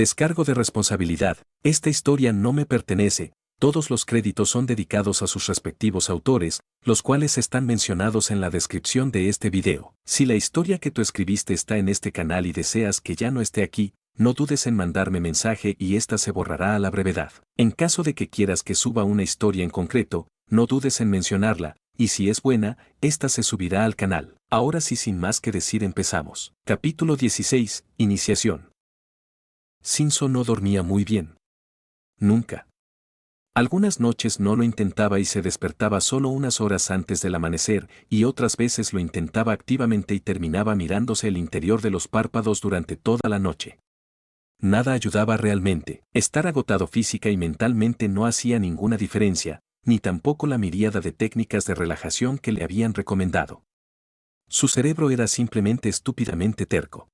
Descargo de responsabilidad. Esta historia no me pertenece. Todos los créditos son dedicados a sus respectivos autores, los cuales están mencionados en la descripción de este video. Si la historia que tú escribiste está en este canal y deseas que ya no esté aquí, no dudes en mandarme mensaje y esta se borrará a la brevedad. En caso de que quieras que suba una historia en concreto, no dudes en mencionarla, y si es buena, esta se subirá al canal. Ahora sí, sin más que decir, empezamos. Capítulo 16. Iniciación. Shinzo no dormía muy bien. Nunca. Algunas noches no lo intentaba y se despertaba solo unas horas antes del amanecer, y otras veces lo intentaba activamente y terminaba mirándose el interior de los párpados durante toda la noche. Nada ayudaba realmente. Estar agotado física y mentalmente no hacía ninguna diferencia, ni tampoco la miríada de técnicas de relajación que le habían recomendado. Su cerebro era simplemente estúpidamente terco.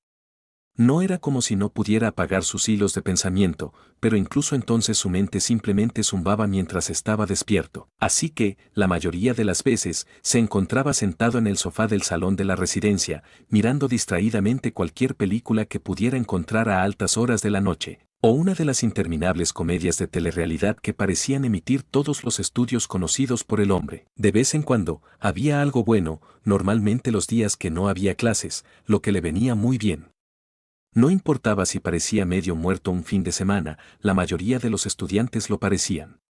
No era como si no pudiera apagar sus hilos de pensamiento, pero incluso entonces su mente simplemente zumbaba mientras estaba despierto. Así que, la mayoría de las veces, se encontraba sentado en el sofá del salón de la residencia, mirando distraídamente cualquier película que pudiera encontrar a altas horas de la noche, o una de las interminables comedias de telerrealidad que parecían emitir todos los estudios conocidos por el hombre. De vez en cuando, había algo bueno, normalmente los días que no había clases, lo que le venía muy bien. No importaba si parecía medio muerto un fin de semana, la mayoría de los estudiantes lo parecían.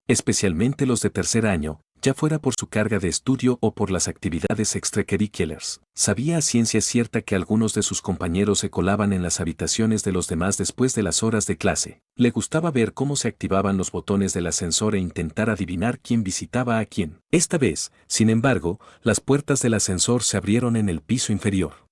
Especialmente los de tercer año, ya fuera por su carga de estudio o por las actividades extracurriculares. Sabía a ciencia cierta que algunos de sus compañeros se colaban en las habitaciones de los demás después de las horas de clase. Le gustaba ver cómo se activaban los botones del ascensor e intentar adivinar quién visitaba a quién. Esta vez, sin embargo, las puertas del ascensor se abrieron en el piso inferior.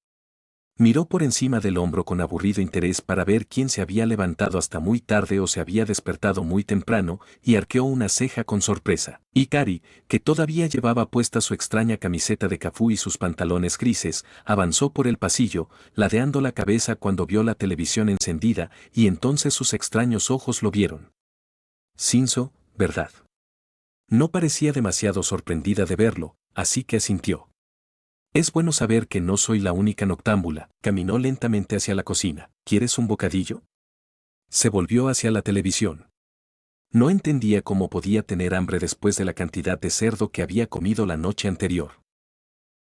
Miró por encima del hombro con aburrido interés para ver quién se había levantado hasta muy tarde o se había despertado muy temprano, y arqueó una ceja con sorpresa. Hikari, que todavía llevaba puesta su extraña camiseta de cafú y sus pantalones grises, avanzó por el pasillo, ladeando la cabeza cuando vio la televisión encendida, y entonces sus extraños ojos lo vieron. Shinzo, ¿verdad? No parecía demasiado sorprendida de verlo, así que asintió. Es bueno saber que no soy la única noctámbula. Caminó lentamente hacia la cocina. ¿Quieres un bocadillo? Se volvió hacia la televisión. No entendía cómo podía tener hambre después de la cantidad de cerdo que había comido la noche anterior.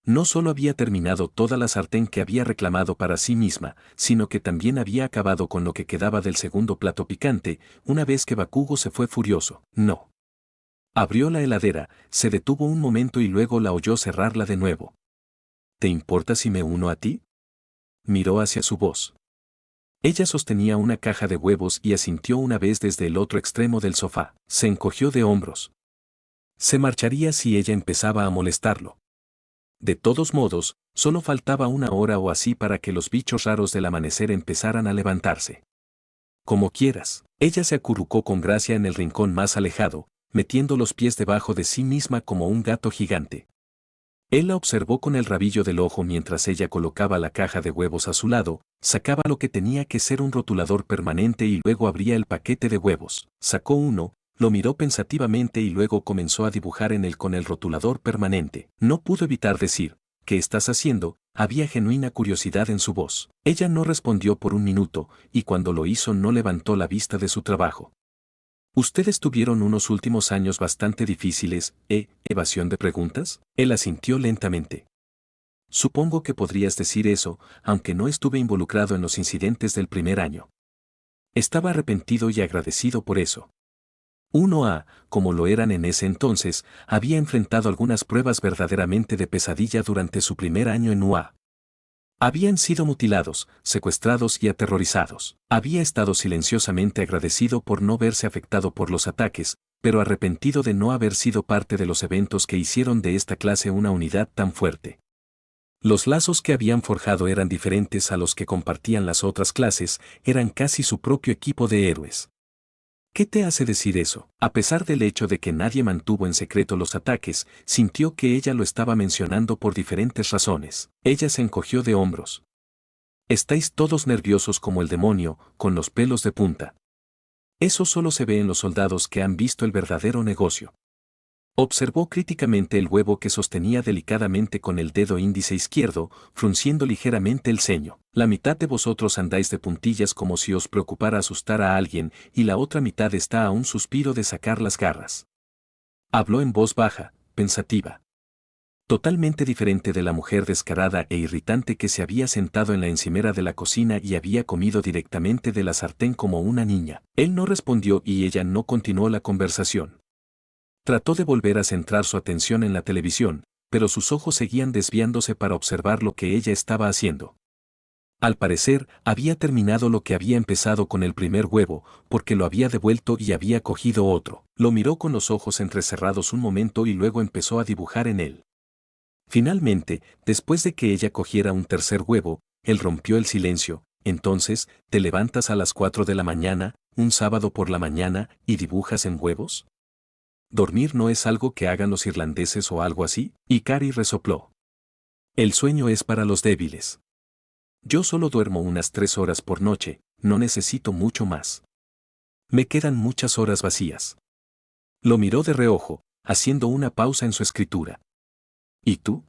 No solo había terminado toda la sartén que había reclamado para sí misma, sino que también había acabado con lo que quedaba del segundo plato picante, una vez que Bakugo se fue furioso. No. Abrió la heladera, se detuvo un momento y luego la oyó cerrarla de nuevo. ¿Te importa si me uno a ti? Miró hacia su voz. Ella sostenía una caja de huevos y asintió una vez desde el otro extremo del sofá. Se encogió de hombros. Se marcharía si ella empezaba a molestarlo. De todos modos, solo faltaba una hora o así para que los bichos raros del amanecer empezaran a levantarse. Como quieras. Ella se acurrucó con gracia en el rincón más alejado, metiendo los pies debajo de sí misma como un gato gigante. Él la observó con el rabillo del ojo mientras ella colocaba la caja de huevos a su lado, sacaba lo que tenía que ser un rotulador permanente y luego abría el paquete de huevos. Sacó uno, lo miró pensativamente y luego comenzó a dibujar en él con el rotulador permanente. No pudo evitar decir, ¿qué estás haciendo? Había genuina curiosidad en su voz. Ella no respondió por un minuto, y cuando lo hizo no levantó la vista de su trabajo. ¿Ustedes tuvieron unos últimos años bastante difíciles, evasión de preguntas? Él asintió lentamente. Supongo que podrías decir eso, aunque no estuve involucrado en los incidentes del primer año. Estaba arrepentido y agradecido por eso. Como lo eran en ese entonces, había enfrentado algunas pruebas verdaderamente de pesadilla durante su primer año en UA. Habían sido mutilados, secuestrados y aterrorizados. Había estado silenciosamente agradecido por no verse afectado por los ataques, pero arrepentido de no haber sido parte de los eventos que hicieron de esta clase una unidad tan fuerte. Los lazos que habían forjado eran diferentes a los que compartían las otras clases, eran casi su propio equipo de héroes. ¿Qué te hace decir eso? A pesar del hecho de que nadie mantuvo en secreto los ataques, sintió que ella lo estaba mencionando por diferentes razones. Ella se encogió de hombros. Estáis todos nerviosos como el demonio, con los pelos de punta. Eso solo se ve en los soldados que han visto el verdadero negocio. Observó críticamente el huevo que sostenía delicadamente con el dedo índice izquierdo, frunciendo ligeramente el ceño. La mitad de vosotros andáis de puntillas como si os preocupara asustar a alguien, y la otra mitad está a un suspiro de sacar las garras. Habló en voz baja, pensativa. Totalmente diferente de la mujer descarada e irritante que se había sentado en la encimera de la cocina y había comido directamente de la sartén como una niña. Él no respondió y ella no continuó la conversación. Trató de volver a centrar su atención en la televisión, pero sus ojos seguían desviándose para observar lo que ella estaba haciendo. Al parecer, había terminado lo que había empezado con el primer huevo, porque lo había devuelto y había cogido otro. Lo miró con los ojos entrecerrados un momento y luego empezó a dibujar en él. Finalmente, después de que ella cogiera un tercer huevo, él rompió el silencio. Entonces, ¿te levantas a las 4 de la mañana, un sábado por la mañana, y dibujas en huevos? ¿Dormir no es algo que hagan los irlandeses o algo así? Y Cari resopló. El sueño es para los débiles. Yo solo duermo unas 3 horas por noche, no necesito mucho más. Me quedan muchas horas vacías. Lo miró de reojo, haciendo una pausa en su escritura. ¿Y tú?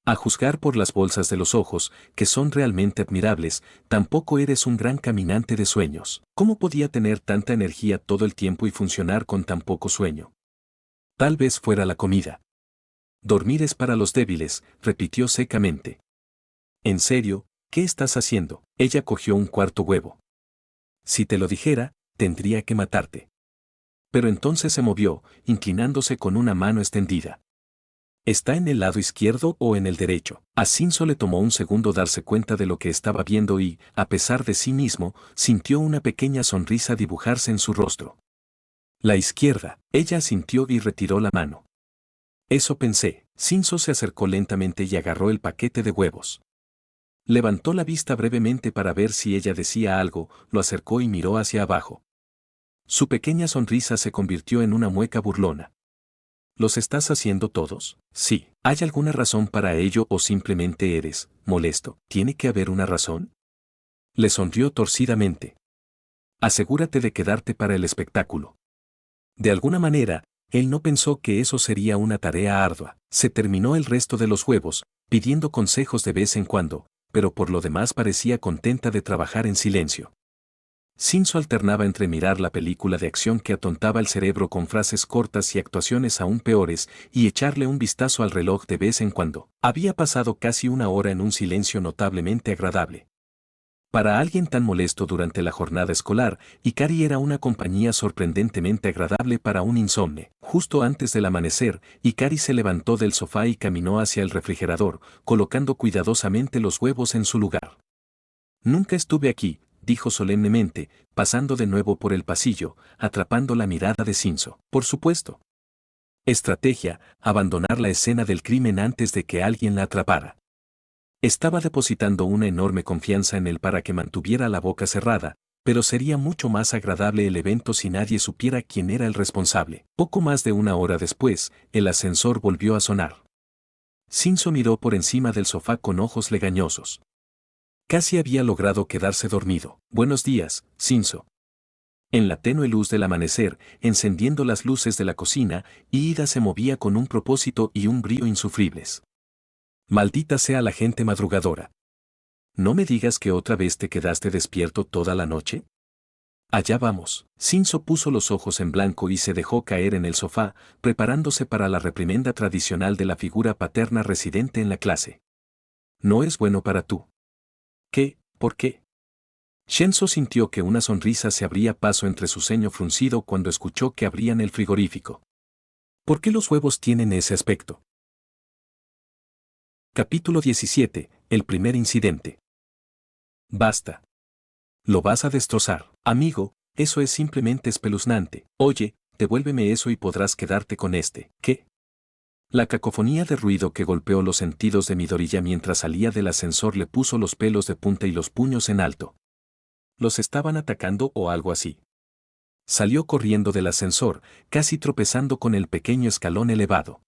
A juzgar por las bolsas de los ojos, que son realmente admirables, tampoco eres un gran caminante de sueños. ¿Cómo podía tener tanta energía todo el tiempo y funcionar con tan poco sueño? Tal vez fuera la comida. Dormir es para los débiles, repitió secamente. ¿En serio? ¿Qué estás haciendo? Ella cogió un cuarto huevo. Si te lo dijera, tendría que matarte. Pero entonces se movió, inclinándose con una mano extendida. ¿Está en el lado izquierdo o en el derecho? A Cinso le tomó un segundo darse cuenta de lo que estaba viendo y, a pesar de sí mismo, sintió una pequeña sonrisa dibujarse en su rostro. La izquierda. Ella asintió y retiró la mano. Eso pensé. Cinso se acercó lentamente y agarró el paquete de huevos. Levantó la vista brevemente para ver si ella decía algo, lo acercó y miró hacia abajo. Su pequeña sonrisa se convirtió en una mueca burlona. ¿Los estás haciendo todos? Sí. ¿Hay alguna razón para ello o simplemente eres molesto? ¿Tiene que haber una razón? Le sonrió torcidamente. Asegúrate de quedarte para el espectáculo. De alguna manera, él no pensó que eso sería una tarea ardua. Se terminó el resto de los huevos, pidiendo consejos de vez en cuando, pero por lo demás parecía contenta de trabajar en silencio. Cinso alternaba entre mirar la película de acción que atontaba el cerebro con frases cortas y actuaciones aún peores, y echarle un vistazo al reloj de vez en cuando. Había pasado casi una hora en un silencio notablemente agradable. Para alguien tan molesto durante la jornada escolar, Ikari era una compañía sorprendentemente agradable para un insomne. Justo antes del amanecer, Ikari se levantó del sofá y caminó hacia el refrigerador, colocando cuidadosamente los huevos en su lugar. Nunca estuve aquí, dijo solemnemente, pasando de nuevo por el pasillo, atrapando la mirada de Cinso. Por supuesto. Estrategia, abandonar la escena del crimen antes de que alguien la atrapara. Estaba depositando una enorme confianza en él para que mantuviera la boca cerrada, pero sería mucho más agradable el evento si nadie supiera quién era el responsable. Poco más de una hora después, el ascensor volvió a sonar. Cinso miró por encima del sofá con ojos legañosos. Casi había logrado quedarse dormido. Buenos días, Cinso. En la tenue luz del amanecer, encendiendo las luces de la cocina, Ida se movía con un propósito y un brío insufribles. Maldita sea la gente madrugadora. ¿No me digas que otra vez te quedaste despierto toda la noche? Allá vamos. Cinso puso los ojos en blanco y se dejó caer en el sofá, preparándose para la reprimenda tradicional de la figura paterna residente en la clase. No es bueno para tú. ¿Qué? ¿Por qué? Shenzo sintió que una sonrisa se abría paso entre su ceño fruncido cuando escuchó que abrían el frigorífico. ¿Por qué los huevos tienen ese aspecto? Capítulo 17. El primer incidente. Basta. Lo vas a destrozar. Amigo, eso es simplemente espeluznante. Oye, devuélveme eso y podrás quedarte con este. ¿Qué? La cacofonía de ruido que golpeó los sentidos de Midoriya mientras salía del ascensor le puso los pelos de punta y los puños en alto. ¿Los estaban atacando o algo así? Salió corriendo del ascensor, casi tropezando con el pequeño escalón elevado.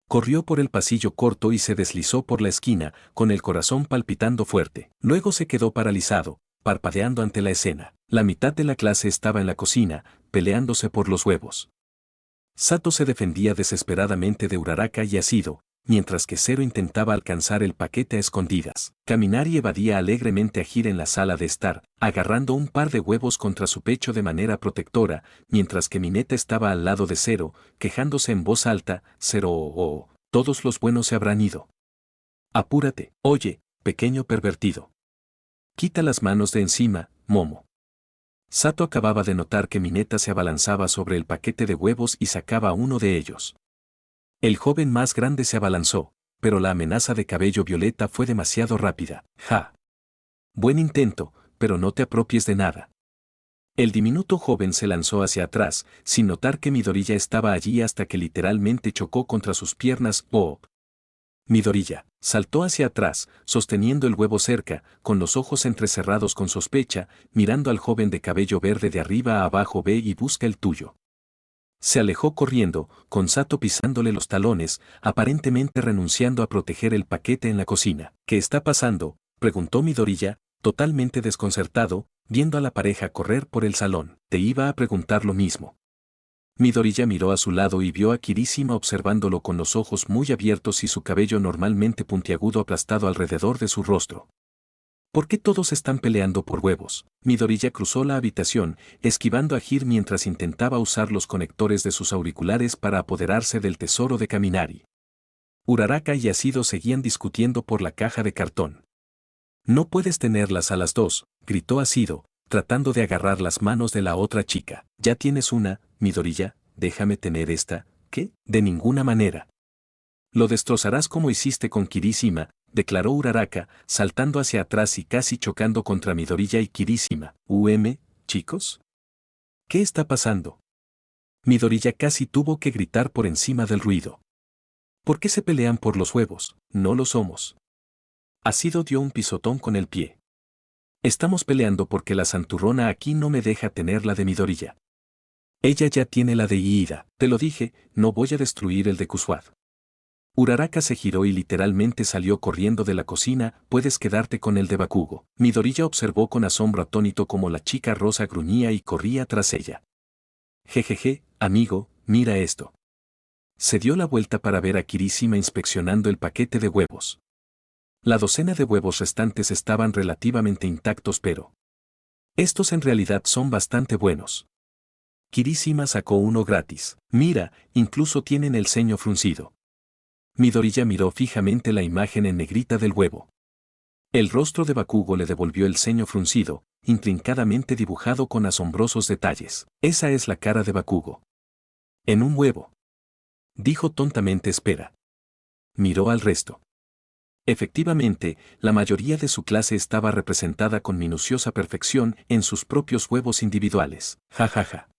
Corrió por el pasillo corto y se deslizó por la esquina, con el corazón palpitando fuerte. Luego se quedó paralizado, parpadeando ante la escena. La mitad de la clase estaba en la cocina, peleándose por los huevos. Sato se defendía desesperadamente de Uraraka y Acido, mientras que Zero intentaba alcanzar el paquete a escondidas. Kaminari evadía alegremente a Hira en la sala de estar, agarrando un par de huevos contra su pecho de manera protectora, mientras que Mineta estaba al lado de Zero, quejándose en voz alta: Zero, todos los buenos se habrán ido. Apúrate, oye, pequeño pervertido. Quita las manos de encima, Momo. Sato acababa de notar que Mineta se abalanzaba sobre el paquete de huevos y sacaba uno de ellos. El joven más grande se abalanzó, pero la amenaza de cabello violeta fue demasiado rápida. ¡Ja! Buen intento, pero no te apropies de nada. El diminuto joven se lanzó hacia atrás, sin notar que Midoriya estaba allí hasta que literalmente chocó contra sus piernas. ¡Oh! Midoriya saltó hacia atrás, sosteniendo el huevo cerca, con los ojos entrecerrados con sospecha, mirando al joven de cabello verde de arriba a abajo. Ve y busca el tuyo. Se alejó corriendo, con Sato pisándole los talones, aparentemente renunciando a proteger el paquete en la cocina. ¿Qué está pasando?, preguntó Midoriya, totalmente desconcertado, viendo a la pareja correr por el salón. Te iba a preguntar lo mismo. Midoriya miró a su lado y vio a Kirishima observándolo con los ojos muy abiertos y su cabello normalmente puntiagudo aplastado alrededor de su rostro. ¿Por qué todos están peleando por huevos? Midoriya cruzó la habitación, esquivando a Hir mientras intentaba usar los conectores de sus auriculares para apoderarse del tesoro de Kaminari. Uraraka y Acido seguían discutiendo por la caja de cartón. No puedes tenerlas a las dos, gritó Acido, tratando de agarrar las manos de la otra chica. Ya tienes una, Midoriya, déjame tener esta. ¿Qué? De ninguna manera. Lo destrozarás como hiciste con Kirishima, declaró Uraraka, saltando hacia atrás y casi chocando contra Midoriya y Kirishima. Chicos? ¿Qué está pasando? Midoriya casi tuvo que gritar por encima del ruido. ¿Por qué se pelean por los huevos? No lo somos. Acido dio un pisotón con el pie. Estamos peleando porque la santurrona aquí no me deja tener la de Midoriya. Ella ya tiene la de Iida. Te lo dije, no voy a destruir el de Kusuad. Uraraka se giró y literalmente salió corriendo de la cocina. Puedes quedarte con el de Bakugo. Midoriya observó con asombro atónito como la chica rosa gruñía y corría tras ella. Jejeje, amigo, mira esto. Se dio la vuelta para ver a Kirishima inspeccionando el paquete de huevos. La docena de huevos restantes estaban relativamente intactos, pero estos en realidad son bastante buenos. Kirishima sacó uno gratis. Mira, incluso tienen el ceño fruncido. Midoriya miró fijamente la imagen en negrita del huevo. El rostro de Bakugo le devolvió el ceño fruncido, intrincadamente dibujado con asombrosos detalles. Esa es la cara de Bakugo. En un huevo. Dijo tontamente. Espera. Miró al resto. Efectivamente, la mayoría de su clase estaba representada con minuciosa perfección en sus propios huevos individuales. Ja ja ja.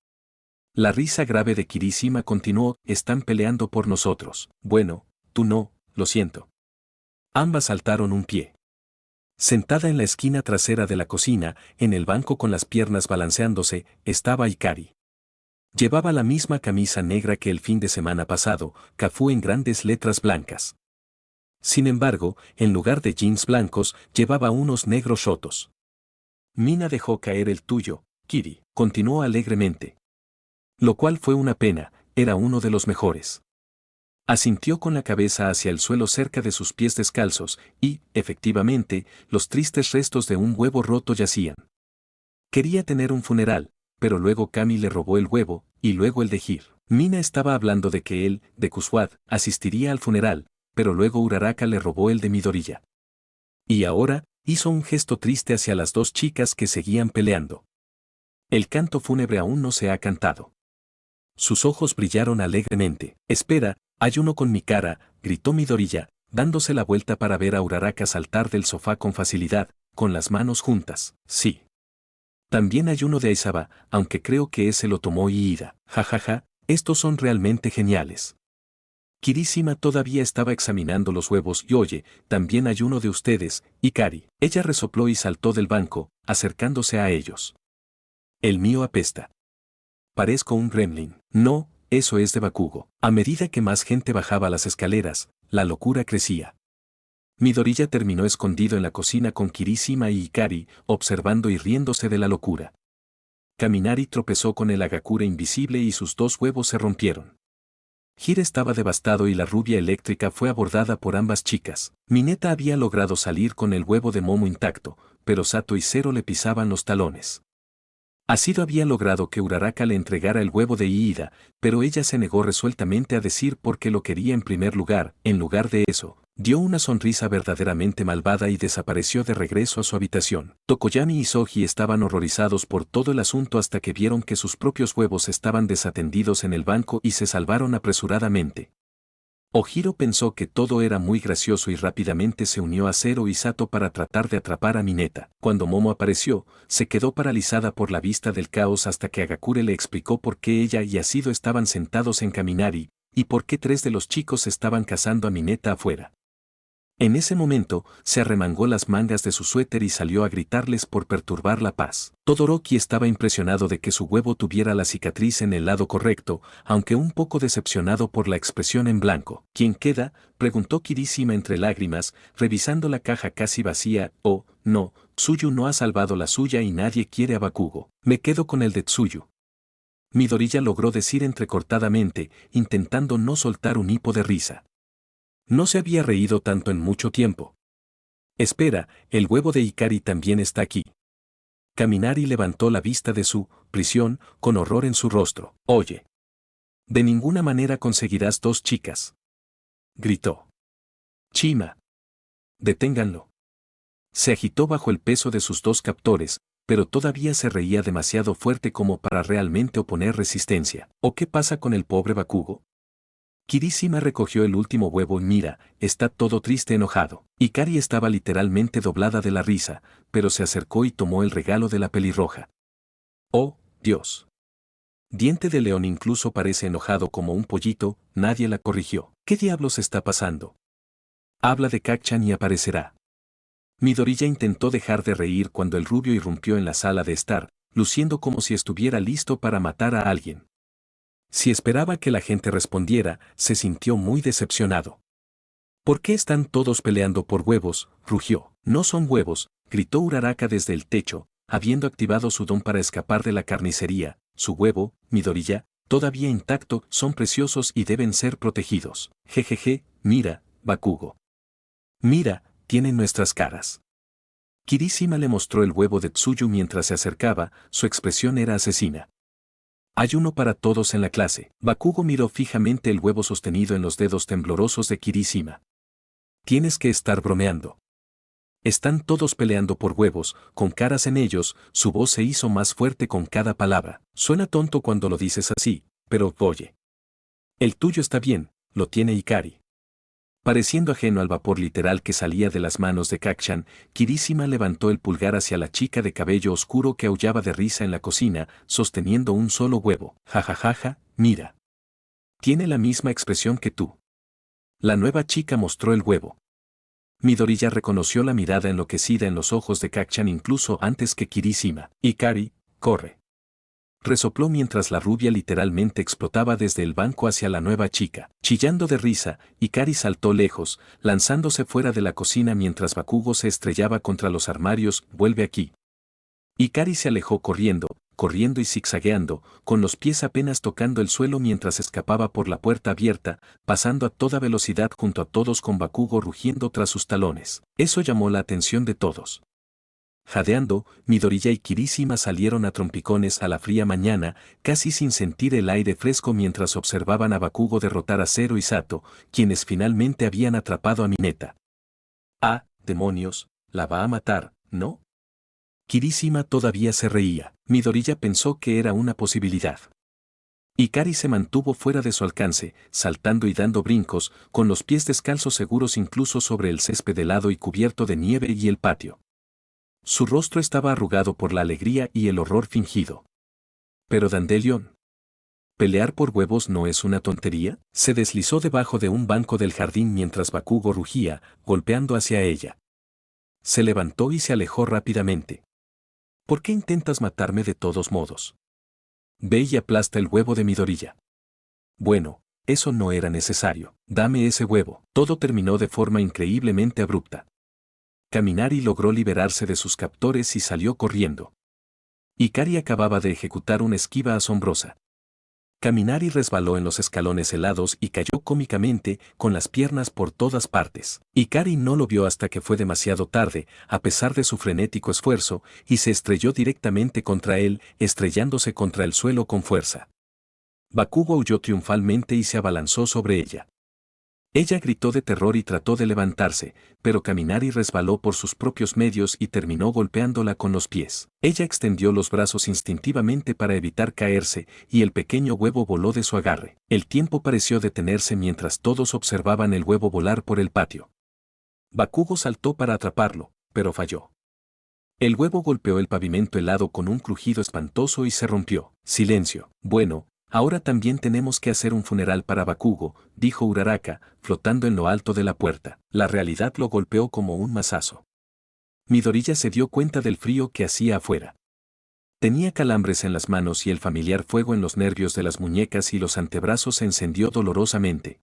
La risa grave de Kirishima continuó. Están peleando por nosotros. Bueno, tú no, lo siento. Ambas saltaron un pie. Sentada en la esquina trasera de la cocina, en el banco con las piernas balanceándose, estaba Ikari. Llevaba la misma camisa negra que el fin de semana pasado, Kafu en grandes letras blancas. Sin embargo, en lugar de jeans blancos, llevaba unos negros rotos. Mina dejó caer el tuyo, Kiri, continuó alegremente. Lo cual fue una pena, era uno de los mejores. Asintió con la cabeza hacia el suelo cerca de sus pies descalzos, y, efectivamente, los tristes restos de un huevo roto yacían. Quería tener un funeral, pero luego Kami le robó el huevo, y luego el de Hir. Mina estaba hablando de que él, de Kusuad, asistiría al funeral, pero luego Uraraka le robó el de Midoriya. Y ahora, hizo un gesto triste hacia las dos chicas que seguían peleando. El canto fúnebre aún no se ha cantado. Sus ojos brillaron alegremente. Espera, hay uno con mi cara, gritó Midoriya, dándose la vuelta para ver a Uraraka saltar del sofá con facilidad, con las manos juntas. Sí. También hay uno de Aizawa, aunque creo que ese lo tomó Iida. Jajaja, estos son realmente geniales. Kirishima todavía estaba examinando los huevos y oye, también hay uno de ustedes, Ikari. Ella resopló y saltó del banco, acercándose a ellos. El mío apesta. Parezco un gremlin. No, eso es de Bakugo. A medida que más gente bajaba las escaleras, la locura crecía. Midoriya terminó escondido en la cocina con Kirishima y Ikari, observando y riéndose de la locura. Kaminari tropezó con el Hagakure invisible y sus dos huevos se rompieron. Hira estaba devastado y la rubia eléctrica fue abordada por ambas chicas. Mineta había logrado salir con el huevo de Momo intacto, pero Sato y Zero le pisaban los talones. Asiro había logrado que Uraraka le entregara el huevo de Iida, pero ella se negó resueltamente a decir por qué lo quería en primer lugar. En lugar de eso, dio una sonrisa verdaderamente malvada y desapareció de regreso a su habitación. Tokoyami y Soji estaban horrorizados por todo el asunto hasta que vieron que sus propios huevos estaban desatendidos en el banco y se salvaron apresuradamente. Ojiro pensó que todo era muy gracioso y rápidamente se unió a Zero y Sato para tratar de atrapar a Mineta. Cuando Momo apareció, se quedó paralizada por la vista del caos hasta que Agakure le explicó por qué ella y Asido estaban sentados en Kaminari, y por qué 3 de los chicos estaban cazando a Mineta afuera. En ese momento, se arremangó las mangas de su suéter y salió a gritarles por perturbar la paz. Todoroki estaba impresionado de que su huevo tuviera la cicatriz en el lado correcto, aunque un poco decepcionado por la expresión en blanco. ¿Quién queda?, preguntó Kirishima entre lágrimas, revisando la caja casi vacía. Oh, no, Tsuyu no ha salvado la suya y nadie quiere a Bakugo. Me quedo con el de Tsuyu. Midoriya logró decir entrecortadamente, intentando no soltar un hipo de risa. No se había reído tanto en mucho tiempo. Espera, el huevo de Ikari también está aquí. Kaminari levantó la vista de su prisión, con horror en su rostro. Oye. De ninguna manera conseguirás 2 chicas. Gritó. Chima. Deténganlo. Se agitó bajo el peso de sus 2 captores, pero todavía se reía demasiado fuerte como para realmente oponer resistencia. ¿O qué pasa con el pobre Bakugo? Kirishima recogió el último huevo y mira, está todo triste enojado. Ikari estaba literalmente doblada de la risa, pero se acercó y tomó el regalo de la pelirroja. ¡Oh, Dios! Diente de León incluso parece enojado como un pollito, nadie la corrigió. ¿Qué diablos está pasando? Habla de Kacchan y aparecerá. Midoriya intentó dejar de reír cuando el rubio irrumpió en la sala de estar, luciendo como si estuviera listo para matar a alguien. Si esperaba que la gente respondiera, se sintió muy decepcionado. ¿Por qué están todos peleando por huevos?, rugió. No son huevos, gritó Uraraka desde el techo, habiendo activado su don para escapar de la carnicería. Su huevo, Midoriya, todavía intacto, son preciosos y deben ser protegidos. Jejeje, mira, Bakugo. Mira, tienen nuestras caras. Kirishima le mostró el huevo de Tsuyu mientras se acercaba, su expresión era asesina. Hay uno para todos en la clase. Bakugo miró fijamente el huevo sostenido en los dedos temblorosos de Kirishima. Tienes que estar bromeando. Están todos peleando por huevos, con caras en ellos, su voz se hizo más fuerte con cada palabra. Suena tonto cuando lo dices así, pero oye. El tuyo está bien, lo tiene Ikari. Pareciendo ajeno al vapor literal que salía de las manos de Kacchan, Kirishima levantó el pulgar hacia la chica de cabello oscuro que aullaba de risa en la cocina, sosteniendo un solo huevo. Jajajaja, mira. Tiene la misma expresión que tú. La nueva chica mostró el huevo. Midoriya reconoció la mirada enloquecida en los ojos de Kacchan incluso antes que Kirishima. Ikari, corre. Resopló mientras la rubia literalmente explotaba desde el banco hacia la nueva chica. Chillando de risa, Ikari saltó lejos, lanzándose fuera de la cocina mientras Bakugo se estrellaba contra los armarios. Vuelve aquí. Ikari se alejó corriendo y zigzagueando, con los pies apenas tocando el suelo mientras escapaba por la puerta abierta, pasando a toda velocidad junto a todos con Bakugo rugiendo tras sus talones. Eso llamó la atención de todos. Jadeando, Midoriya y Kirishima salieron a trompicones a la fría mañana, casi sin sentir el aire fresco mientras observaban a Bakugo derrotar a Zero y Sato, quienes finalmente habían atrapado a Mineta. Ah, demonios, la va a matar, ¿no? Kirishima todavía se reía. Midoriya pensó que era una posibilidad. Ikari se mantuvo fuera de su alcance, saltando y dando brincos, con los pies descalzos seguros incluso sobre el césped helado y cubierto de nieve y el patio. Su rostro estaba arrugado por la alegría y el horror fingido. Pero Dandelion. ¿Pelear por huevos no es una tontería? Se deslizó debajo de un banco del jardín mientras Bakugo rugía, golpeando hacia ella. Se levantó y se alejó rápidamente. ¿Por qué intentas matarme de todos modos? Ve y aplasta el huevo de Midoriya. Bueno, eso no era necesario. Dame ese huevo. Todo terminó de forma increíblemente abrupta. Kaminari logró liberarse de sus captores y salió corriendo. Ikari acababa de ejecutar una esquiva asombrosa. Kaminari resbaló en los escalones helados y cayó cómicamente, con las piernas por todas partes. Hikari no lo vio hasta que fue demasiado tarde, a pesar de su frenético esfuerzo, y se estrelló directamente contra él, estrellándose contra el suelo con fuerza. Bakugo aulló triunfalmente y se abalanzó sobre ella. Ella gritó de terror y trató de levantarse, pero Kaminari resbaló por sus propios medios y terminó golpeándola con los pies. Ella extendió los brazos instintivamente para evitar caerse, y el pequeño huevo voló de su agarre. El tiempo pareció detenerse mientras todos observaban el huevo volar por el patio. Bakugo saltó para atraparlo, pero falló. El huevo golpeó el pavimento helado con un crujido espantoso y se rompió. Silencio. Bueno. Ahora también tenemos que hacer un funeral para Bakugo, dijo Uraraka, flotando en lo alto de la puerta. La realidad lo golpeó como un mazazo. Midoriya se dio cuenta del frío que hacía afuera. Tenía calambres en las manos y el familiar fuego en los nervios de las muñecas y los antebrazos se encendió dolorosamente.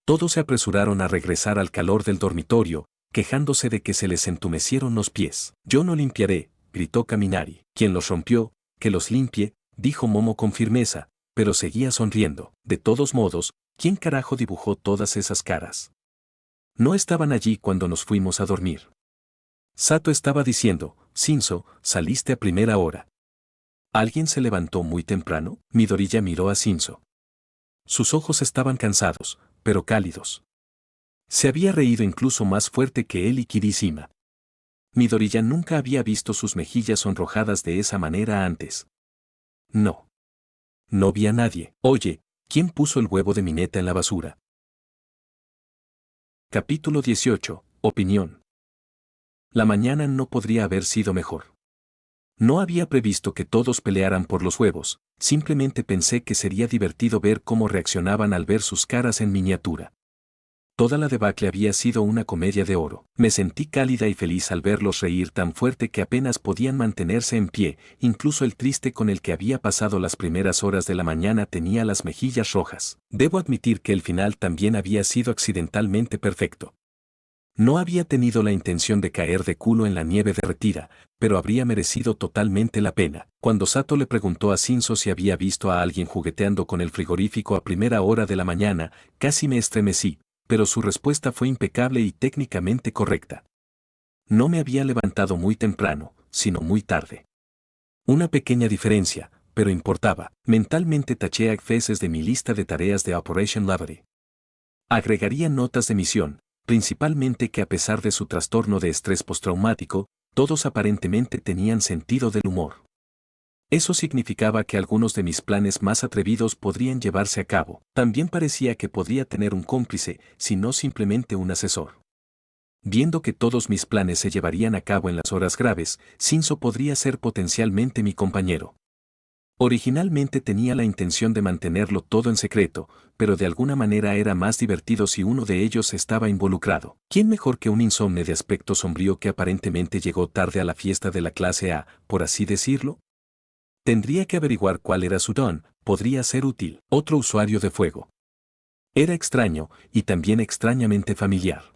Todos se apresuraron a regresar al calor del dormitorio, quejándose de que se les entumecieron los pies. Yo no limpiaré, gritó Kaminari. Quien los rompió, que los limpie, dijo Momo con firmeza, pero seguía sonriendo. De todos modos, ¿quién carajo dibujó todas esas caras? No estaban allí cuando nos fuimos a dormir. Sato estaba diciendo, Shinzo, saliste a primera hora. ¿Alguien se levantó muy temprano? Midoriya miró a Shinzo. Sus ojos estaban cansados, pero cálidos. Se había reído incluso más fuerte que él y Kirishima. Midoriya nunca había visto sus mejillas sonrojadas de esa manera antes. No. No vi a nadie. Oye, ¿quién puso el huevo de Mineta en la basura? Capítulo 18. Opinión. La mañana no podría haber sido mejor. No había previsto que todos pelearan por los huevos, simplemente pensé que sería divertido ver cómo reaccionaban al ver sus caras en miniatura. Toda la debacle había sido una comedia de oro. Me sentí cálida y feliz al verlos reír tan fuerte que apenas podían mantenerse en pie, incluso el triste con el que había pasado las primeras horas de la mañana tenía las mejillas rojas. Debo admitir que el final también había sido accidentalmente perfecto. No había tenido la intención de caer de culo en la nieve derretida, pero habría merecido totalmente la pena. Cuando Sato le preguntó a Shinzo si había visto a alguien jugueteando con el frigorífico a primera hora de la mañana, casi me estremecí, pero su respuesta fue impecable y técnicamente correcta. No me había levantado muy temprano, sino muy tarde. Una pequeña diferencia, pero importaba. Mentalmente taché a Accesses de mi lista de tareas de Operation Lavery. Agregaría notas de misión, principalmente que a pesar de su trastorno de estrés postraumático, todos aparentemente tenían sentido del humor. Eso significaba que algunos de mis planes más atrevidos podrían llevarse a cabo. También parecía que podría tener un cómplice, si no simplemente un asesor. Viendo que todos mis planes se llevarían a cabo en las horas graves, Shinzo podría ser potencialmente mi compañero. Originalmente tenía la intención de mantenerlo todo en secreto, pero de alguna manera era más divertido si uno de ellos estaba involucrado. ¿Quién mejor que un insomne de aspecto sombrío que aparentemente llegó tarde a la fiesta de la clase A, por así decirlo? Tendría que averiguar cuál era su don, podría ser útil. Otro usuario de fuego. Era extraño, y también extrañamente familiar.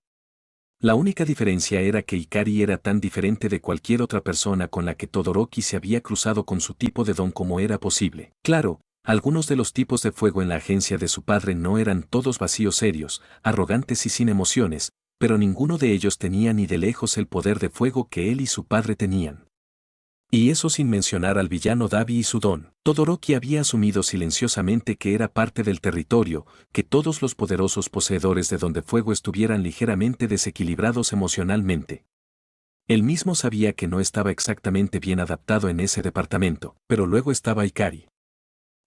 La única diferencia era que Hikari era tan diferente de cualquier otra persona con la que Todoroki se había cruzado con su tipo de don como era posible. Claro, algunos de los tipos de fuego en la agencia de su padre no eran todos vacíos serios, arrogantes y sin emociones, pero ninguno de ellos tenía ni de lejos el poder de fuego que él y su padre tenían. Y eso sin mencionar al villano Dabi y su don. Todoroki había asumido silenciosamente que era parte del territorio, que todos los poderosos poseedores de don de fuego estuvieran ligeramente desequilibrados emocionalmente. Él mismo sabía que no estaba exactamente bien adaptado en ese departamento, pero luego estaba Hikari.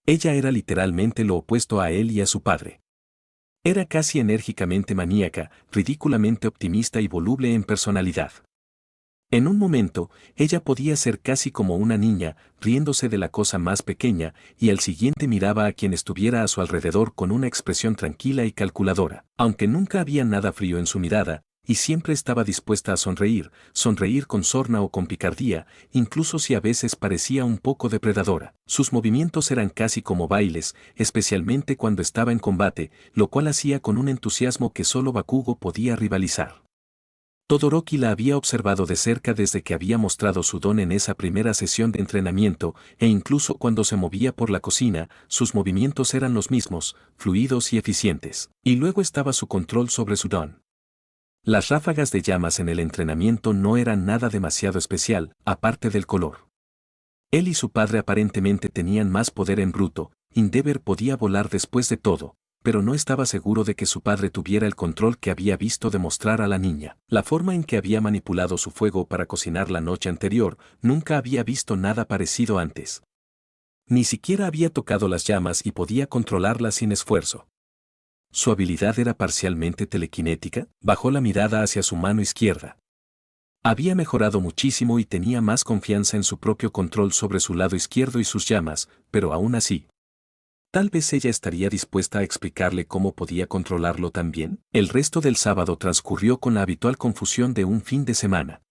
Ella era literalmente lo opuesto a él y a su padre. Era casi enérgicamente maníaca, ridículamente optimista y voluble en personalidad. En un momento, ella podía ser casi como una niña, riéndose de la cosa más pequeña, y al siguiente miraba a quien estuviera a su alrededor con una expresión tranquila y calculadora. Aunque nunca había nada frío en su mirada, y siempre estaba dispuesta a sonreír con sorna o con picardía, incluso si a veces parecía un poco depredadora. Sus movimientos eran casi como bailes, especialmente cuando estaba en combate, lo cual hacía con un entusiasmo que solo Bakugo podía rivalizar. Todoroki la había observado de cerca desde que había mostrado su don en esa primera sesión de entrenamiento, e incluso cuando se movía por la cocina, sus movimientos eran los mismos, fluidos y eficientes. Y luego estaba su control sobre su don. Las ráfagas de llamas en el entrenamiento no eran nada demasiado especial, aparte del color. Él y su padre aparentemente tenían más poder en bruto. Endeavor podía volar después de todo, pero no estaba seguro de que su padre tuviera el control que había visto demostrar a la niña. La forma en que había manipulado su fuego para cocinar la noche anterior, nunca había visto nada parecido antes. Ni siquiera había tocado las llamas y podía controlarlas sin esfuerzo. ¿Su habilidad era parcialmente telequinética? Bajó la mirada hacia su mano izquierda. Había mejorado muchísimo y tenía más confianza en su propio control sobre su lado izquierdo y sus llamas, pero aún así. Tal vez ella estaría dispuesta a explicarle cómo podía controlarlo también. El resto del sábado transcurrió con la habitual confusión de un fin de semana.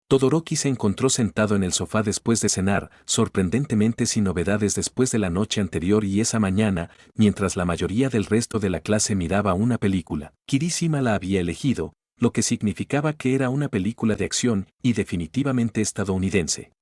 Todoroki se encontró sentado en el sofá después de cenar, sorprendentemente sin novedades después de la noche anterior y esa mañana, mientras la mayoría del resto de la clase miraba una película. Kirishima la había elegido, lo que significaba que era una película de acción y definitivamente estadounidense.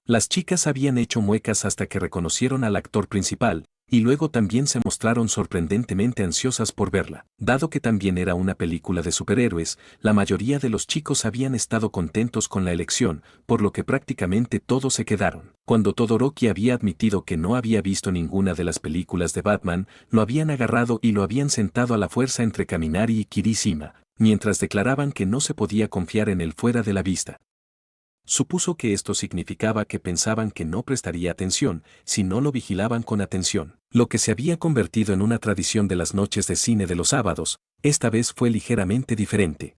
Las chicas habían hecho muecas hasta que reconocieron al actor principal, y luego también se mostraron sorprendentemente ansiosas por verla. Dado que también era una película de superhéroes, la mayoría de los chicos habían estado contentos con la elección, por lo que prácticamente todos se quedaron. Cuando Todoroki había admitido que no había visto ninguna de las películas de Batman, lo habían agarrado y lo habían sentado a la fuerza entre Kaminari y Kirishima, mientras declaraban que no se podía confiar en él fuera de la vista. Supuso que esto significaba que pensaban que no prestaría atención si no lo vigilaban con atención. Lo que se había convertido en una tradición de las noches de cine de los sábados, esta vez fue ligeramente diferente.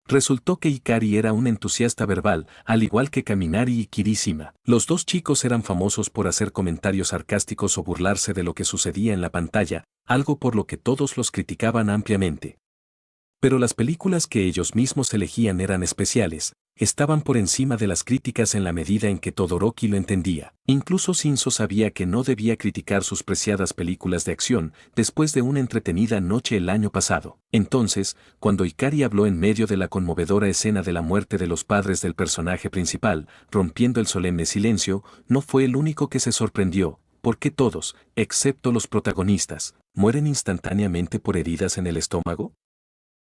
Resultó que Ikari era un entusiasta verbal, al igual que Kaminari y Kirishima. Los dos chicos eran famosos por hacer comentarios sarcásticos o burlarse de lo que sucedía en la pantalla, algo por lo que todos los criticaban ampliamente. Pero las películas que ellos mismos elegían eran especiales, estaban por encima de las críticas en la medida en que Todoroki lo entendía. Incluso Shinzo sabía que no debía criticar sus preciadas películas de acción después de una entretenida noche el año pasado. Entonces, cuando Ikari habló en medio de la conmovedora escena de la muerte de los padres del personaje principal, rompiendo el solemne silencio, no fue el único que se sorprendió, porque todos, excepto los protagonistas, mueren instantáneamente por heridas en el estómago.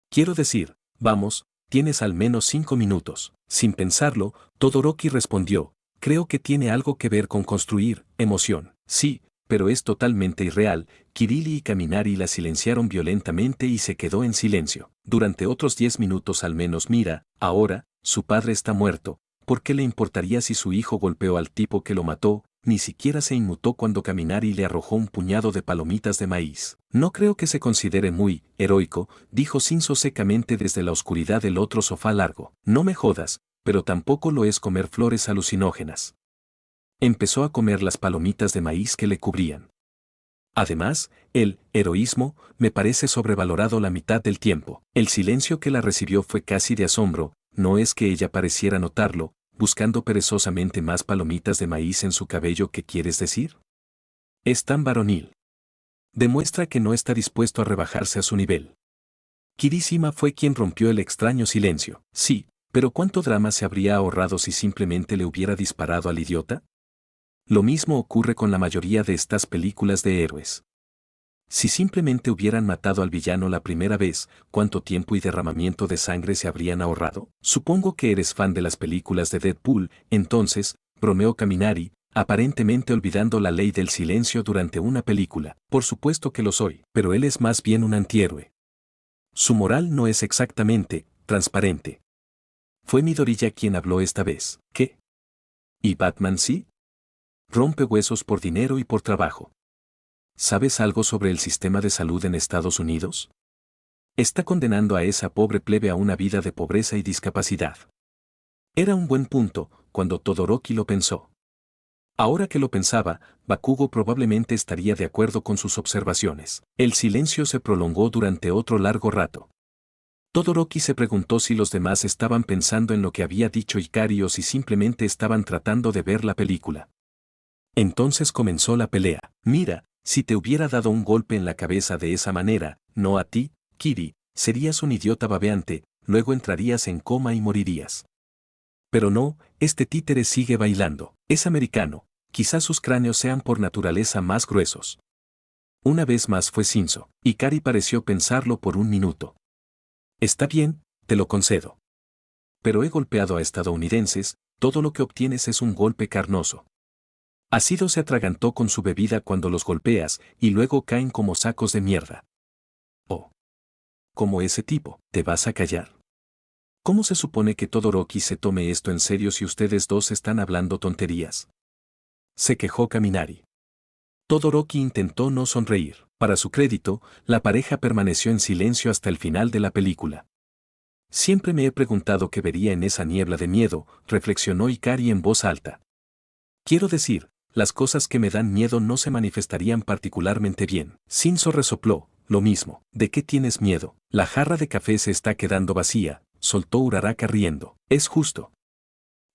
Quiero decir, vamos, tienes al menos 5 minutos. Sin pensarlo, Todoroki respondió, creo que tiene algo que ver con construir emoción. Sí, pero es totalmente irreal. Kirili y Kaminari la silenciaron violentamente y se quedó en silencio. Durante otros 10 minutos al menos mira, ahora, su padre está muerto. ¿Por qué le importaría si su hijo golpeó al tipo que lo mató? Ni siquiera se inmutó cuando Kaminari le arrojó un puñado de palomitas de maíz. No creo que se considere muy heroico, dijo Shinzo secamente desde la oscuridad del otro sofá largo. No me jodas, pero tampoco lo es comer flores alucinógenas. Empezó a comer las palomitas de maíz que le cubrían. Además, el heroísmo me parece sobrevalorado la mitad del tiempo. El silencio que la recibió fue casi de asombro, no es que ella pareciera notarlo, buscando perezosamente más palomitas de maíz en su cabello. ¿Qué quieres decir? Es tan varonil. Demuestra que no está dispuesto a rebajarse a su nivel. Kirishima fue quien rompió el extraño silencio. Sí, pero ¿cuánto drama se habría ahorrado si simplemente le hubiera disparado al idiota? Lo mismo ocurre con la mayoría de estas películas de héroes. Si simplemente hubieran matado al villano la primera vez, ¿cuánto tiempo y derramamiento de sangre se habrían ahorrado? Supongo que eres fan de las películas de Deadpool, entonces, bromeó Kaminari, aparentemente olvidando la ley del silencio durante una película. Por supuesto que lo soy, pero él es más bien un antihéroe. Su moral no es exactamente transparente. Fue Midoriya quien habló esta vez. ¿Qué? ¿Y Batman sí? Rompe huesos por dinero y por trabajo. ¿Sabes algo sobre el sistema de salud en Estados Unidos? Está condenando a esa pobre plebe a una vida de pobreza y discapacidad. Era un buen punto, cuando Todoroki lo pensó. Ahora que lo pensaba, Bakugo probablemente estaría de acuerdo con sus observaciones. El silencio se prolongó durante otro largo rato. Todoroki se preguntó si los demás estaban pensando en lo que había dicho Ikari o si simplemente estaban tratando de ver la película. Entonces comenzó la pelea. Mira, si te hubiera dado un golpe en la cabeza de esa manera, no a ti, Kiri, serías un idiota babeante, luego entrarías en coma y morirías. Pero no, este títere sigue bailando. Es americano, quizás sus cráneos sean por naturaleza más gruesos. Una vez más fue Shinzo, y Kari pareció pensarlo por un minuto. Está bien, te lo concedo. Pero he golpeado a estadounidenses, todo lo que obtienes es un golpe carnoso. Ácido se atragantó con su bebida cuando los golpeas, y luego caen como sacos de mierda. Oh. Como ese tipo, ¿te vas a callar? ¿Cómo se supone que Todoroki se tome esto en serio si ustedes dos están hablando tonterías? Se quejó Kaminari. Todoroki intentó no sonreír. Para su crédito, la pareja permaneció en silencio hasta el final de la película. Siempre me he preguntado qué vería en esa niebla de miedo, reflexionó Ikari en voz alta. Quiero decir, las cosas que me dan miedo no se manifestarían particularmente bien. Shinzo resopló, lo mismo. ¿De qué tienes miedo? La jarra de café se está quedando vacía, soltó Uraraka riendo. Es justo.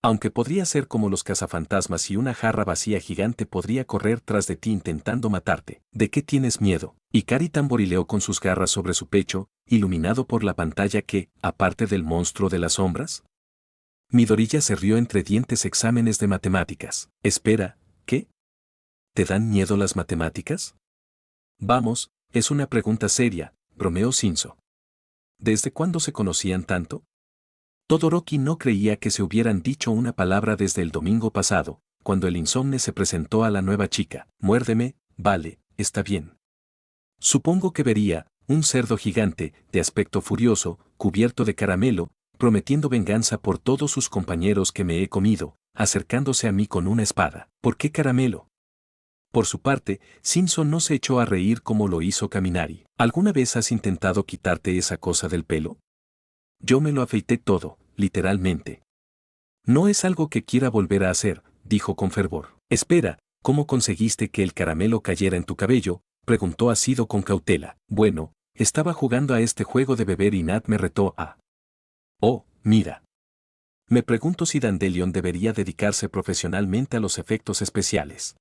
Aunque podría ser como los cazafantasmas y una jarra vacía gigante podría correr tras de ti intentando matarte. ¿De qué tienes miedo? Ikari tamborileó con sus garras sobre su pecho, iluminado por la pantalla que, aparte del monstruo de las sombras. Midoriya se rió entre dientes. Exámenes de matemáticas. Espera, ¿qué? ¿Te dan miedo las matemáticas? Vamos, es una pregunta seria, bromeó Shinzo. ¿Desde cuándo se conocían tanto? Todoroki no creía que se hubieran dicho una palabra desde el domingo pasado, cuando el insomne se presentó a la nueva chica. Muérdeme, vale, está bien. Supongo que vería, un cerdo gigante, de aspecto furioso, cubierto de caramelo, prometiendo venganza por todos sus compañeros que me he comido, acercándose a mí con una espada. ¿Por qué caramelo? Por su parte, Shinzo no se echó a reír como lo hizo Kaminari. ¿Alguna vez has intentado quitarte esa cosa del pelo? Yo me lo afeité todo, literalmente. No es algo que quiera volver a hacer, dijo con fervor. Espera, ¿cómo conseguiste que el caramelo cayera en tu cabello? Preguntó Ácido con cautela. Bueno, estaba jugando a este juego de beber y Nat me retó a... Oh, mira. Me pregunto si Dandelion debería dedicarse profesionalmente a los efectos especiales.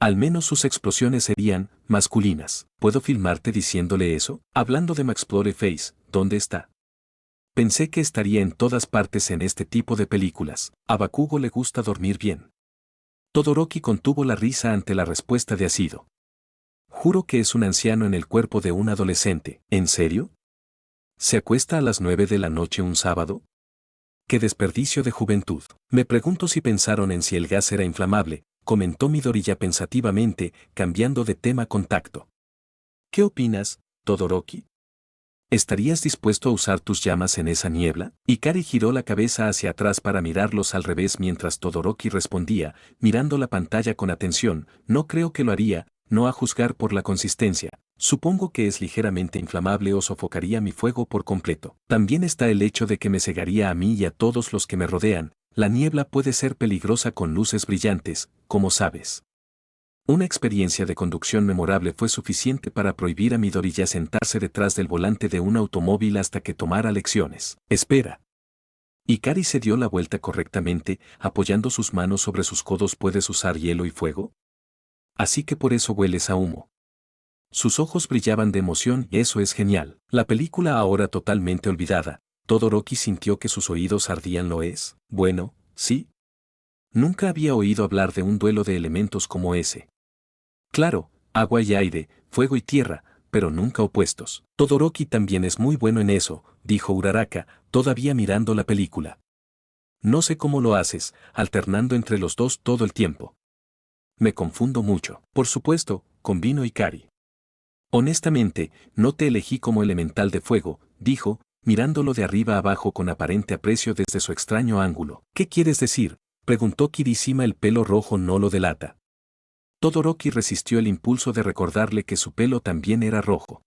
Al menos sus explosiones serían masculinas. ¿Puedo filmarte diciéndole eso? Hablando de Maxplore Face, ¿dónde está? Pensé que estaría en todas partes en este tipo de películas. A Bakugo le gusta dormir bien. Todoroki contuvo la risa ante la respuesta de Ácido. Juro que es un anciano en el cuerpo de un adolescente. ¿En serio? ¿Se acuesta a las 9 de la noche un sábado? ¡Qué desperdicio de juventud! Me pregunto si pensaron en si el gas era inflamable, comentó Midoriya pensativamente, cambiando de tema con tacto. ¿Qué opinas, Todoroki? ¿Estarías dispuesto a usar tus llamas en esa niebla? Ikari giró la cabeza hacia atrás para mirarlos al revés mientras Todoroki respondía, mirando la pantalla con atención. No creo que lo haría, no a juzgar por la consistencia. Supongo que es ligeramente inflamable o sofocaría mi fuego por completo. También está el hecho de que me cegaría a mí y a todos los que me rodean. La niebla puede ser peligrosa con luces brillantes, como sabes. Una experiencia de conducción memorable fue suficiente para prohibir a Midoriya sentarse detrás del volante de un automóvil hasta que tomara lecciones. Espera. Ikari se dio la vuelta correctamente, apoyando sus manos sobre sus codos. ¿Puedes usar hielo y fuego? Así que por eso hueles a humo. Sus ojos brillaban de emoción y eso es genial. La película ahora totalmente olvidada. Todoroki sintió que sus oídos ardían. ¿Lo es? Bueno, sí. Nunca había oído hablar de un duelo de elementos como ese. Claro, agua y aire, fuego y tierra, pero nunca opuestos. Todoroki también es muy bueno en eso, dijo Uraraka, todavía mirando la película. No sé cómo lo haces, alternando entre los dos todo el tiempo. Me confundo mucho. Por supuesto, combino Ikari. Honestamente, no te elegí como elemental de fuego, dijo, mirándolo de arriba abajo con aparente aprecio desde su extraño ángulo. ¿Qué quieres decir? Preguntó Kirishima. El pelo rojo no lo delata. Todoroki resistió el impulso de recordarle que su pelo también era rojo.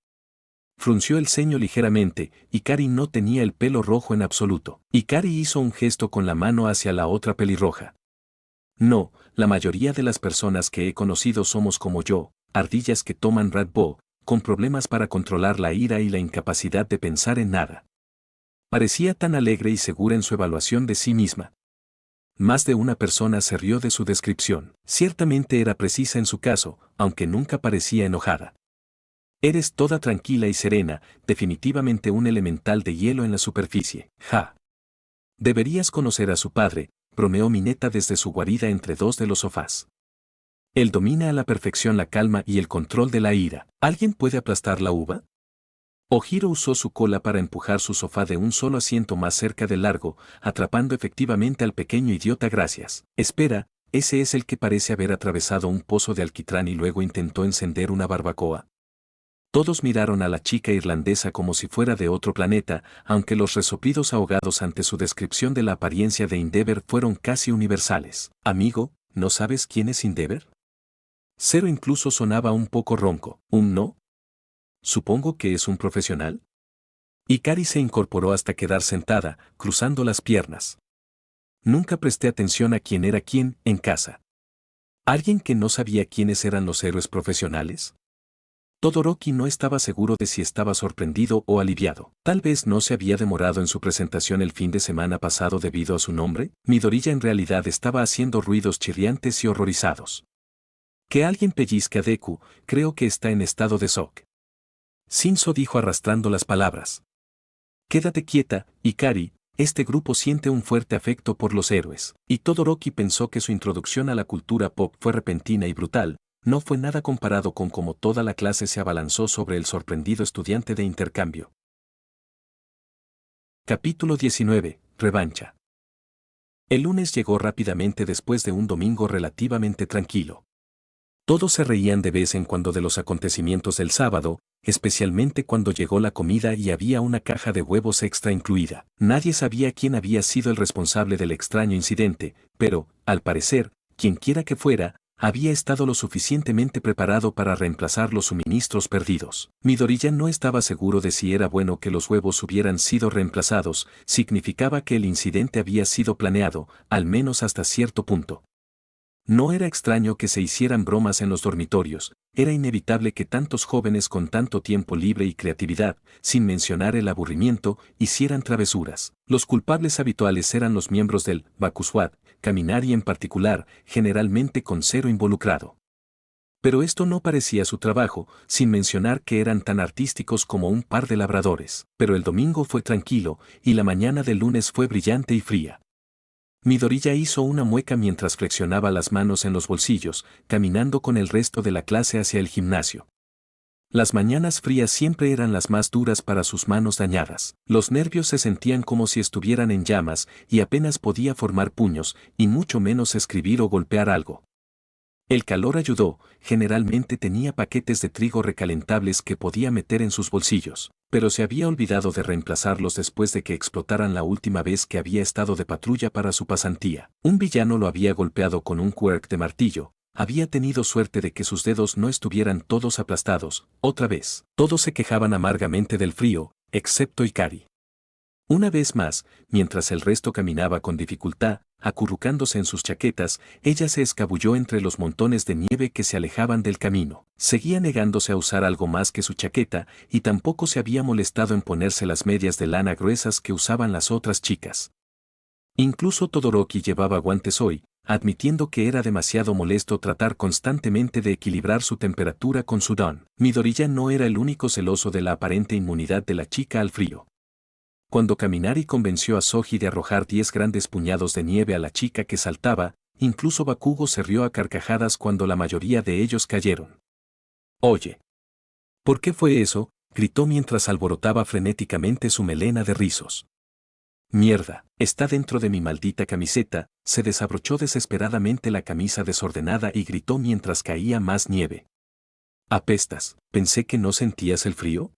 Frunció el ceño ligeramente. Ikari no tenía el pelo rojo en absoluto. Ikari hizo un gesto con la mano hacia la otra pelirroja. No, la mayoría de las personas que he conocido somos como yo, ardillas que toman Red Bull, con problemas para controlar la ira y la incapacidad de pensar en nada. Parecía tan alegre y segura en su evaluación de sí misma. Más de una persona se rió de su descripción. Ciertamente era precisa en su caso, aunque nunca parecía enojada. Eres toda tranquila y serena, definitivamente un elemental de hielo en la superficie. Ja. Deberías conocer a su padre, bromeó Mineta desde su guarida entre dos de los sofás. Él domina a la perfección la calma y el control de la ira. ¿Alguien puede aplastar la uva? Ojiro usó su cola para empujar su sofá de un solo asiento más cerca del largo, atrapando efectivamente al pequeño idiota gracias. Espera, ¿ese es el que parece haber atravesado un pozo de alquitrán y luego intentó encender una barbacoa? Todos miraron a la chica irlandesa como si fuera de otro planeta, aunque los resoplidos ahogados ante su descripción de la apariencia de Endeavor fueron casi universales. Amigo, ¿no sabes quién es Endeavor? Cero incluso sonaba un poco ronco. ¿Un no? Supongo que es un profesional. Ikari se incorporó hasta quedar sentada, cruzando las piernas. Nunca presté atención a quién era quién en casa. ¿Alguien que no sabía quiénes eran los héroes profesionales? Todoroki no estaba seguro de si estaba sorprendido o aliviado. Tal vez no se había demorado en su presentación el fin de semana pasado debido a su nombre. Midoriya en realidad estaba haciendo ruidos chirriantes y horrorizados. Que alguien pellizque a Deku, creo que está en estado de shock. Shinzo dijo arrastrando las palabras. Quédate quieta, Ikari, este grupo siente un fuerte afecto por los héroes. Y Todoroki pensó que su introducción a la cultura pop fue repentina y brutal. No fue nada comparado con cómo toda la clase se abalanzó sobre el sorprendido estudiante de intercambio. Capítulo 19. Revancha. El lunes llegó rápidamente después de un domingo relativamente tranquilo. Todos se reían de vez en cuando de los acontecimientos del sábado, especialmente cuando llegó la comida y había una caja de huevos extra incluida. Nadie sabía quién había sido el responsable del extraño incidente, pero, al parecer, quienquiera que fuera, había estado lo suficientemente preparado para reemplazar los suministros perdidos. Midoriya no estaba seguro de si era bueno que los huevos hubieran sido reemplazados, significaba que el incidente había sido planeado, al menos hasta cierto punto. No era extraño que se hicieran bromas en los dormitorios, era inevitable que tantos jóvenes con tanto tiempo libre y creatividad, sin mencionar el aburrimiento, hicieran travesuras. Los culpables habituales eran los miembros del Bakuswat, Kaminari en particular, generalmente con Zero involucrado. Pero esto no parecía su trabajo, sin mencionar que eran tan artísticos como un par de labradores. Pero el domingo fue tranquilo, y la mañana del lunes fue brillante y fría. Midoriya hizo una mueca mientras flexionaba las manos en los bolsillos, caminando con el resto de la clase hacia el gimnasio. Las mañanas frías siempre eran las más duras para sus manos dañadas. Los nervios se sentían como si estuvieran en llamas y apenas podía formar puños, y mucho menos escribir o golpear algo. El calor ayudó, generalmente tenía paquetes de trigo recalentables que podía meter en sus bolsillos, pero se había olvidado de reemplazarlos después de que explotaran la última vez que había estado de patrulla para su pasantía. Un villano lo había golpeado con un quirk de martillo, había tenido suerte de que sus dedos no estuvieran todos aplastados, otra vez. Todos se quejaban amargamente del frío, excepto Ikari. Una vez más, mientras el resto caminaba con dificultad, acurrucándose en sus chaquetas, ella se escabulló entre los montones de nieve que se alejaban del camino. Seguía negándose a usar algo más que su chaqueta, y tampoco se había molestado en ponerse las medias de lana gruesas que usaban las otras chicas. Incluso Todoroki llevaba guantes hoy, admitiendo que era demasiado molesto tratar constantemente de equilibrar su temperatura con su don. Midoriya no era el único celoso de la aparente inmunidad de la chica al frío. Cuando Kaminari convenció a Soji de arrojar 10 grandes puñados de nieve a la chica que saltaba, incluso Bakugo se rió a carcajadas cuando la mayoría de ellos cayeron. Oye. ¿Por qué fue eso? Gritó mientras alborotaba frenéticamente su melena de rizos. Mierda, está dentro de mi maldita camiseta, se desabrochó desesperadamente la camisa desordenada y gritó mientras caía más nieve. Apestas, pensé que no sentías el frío.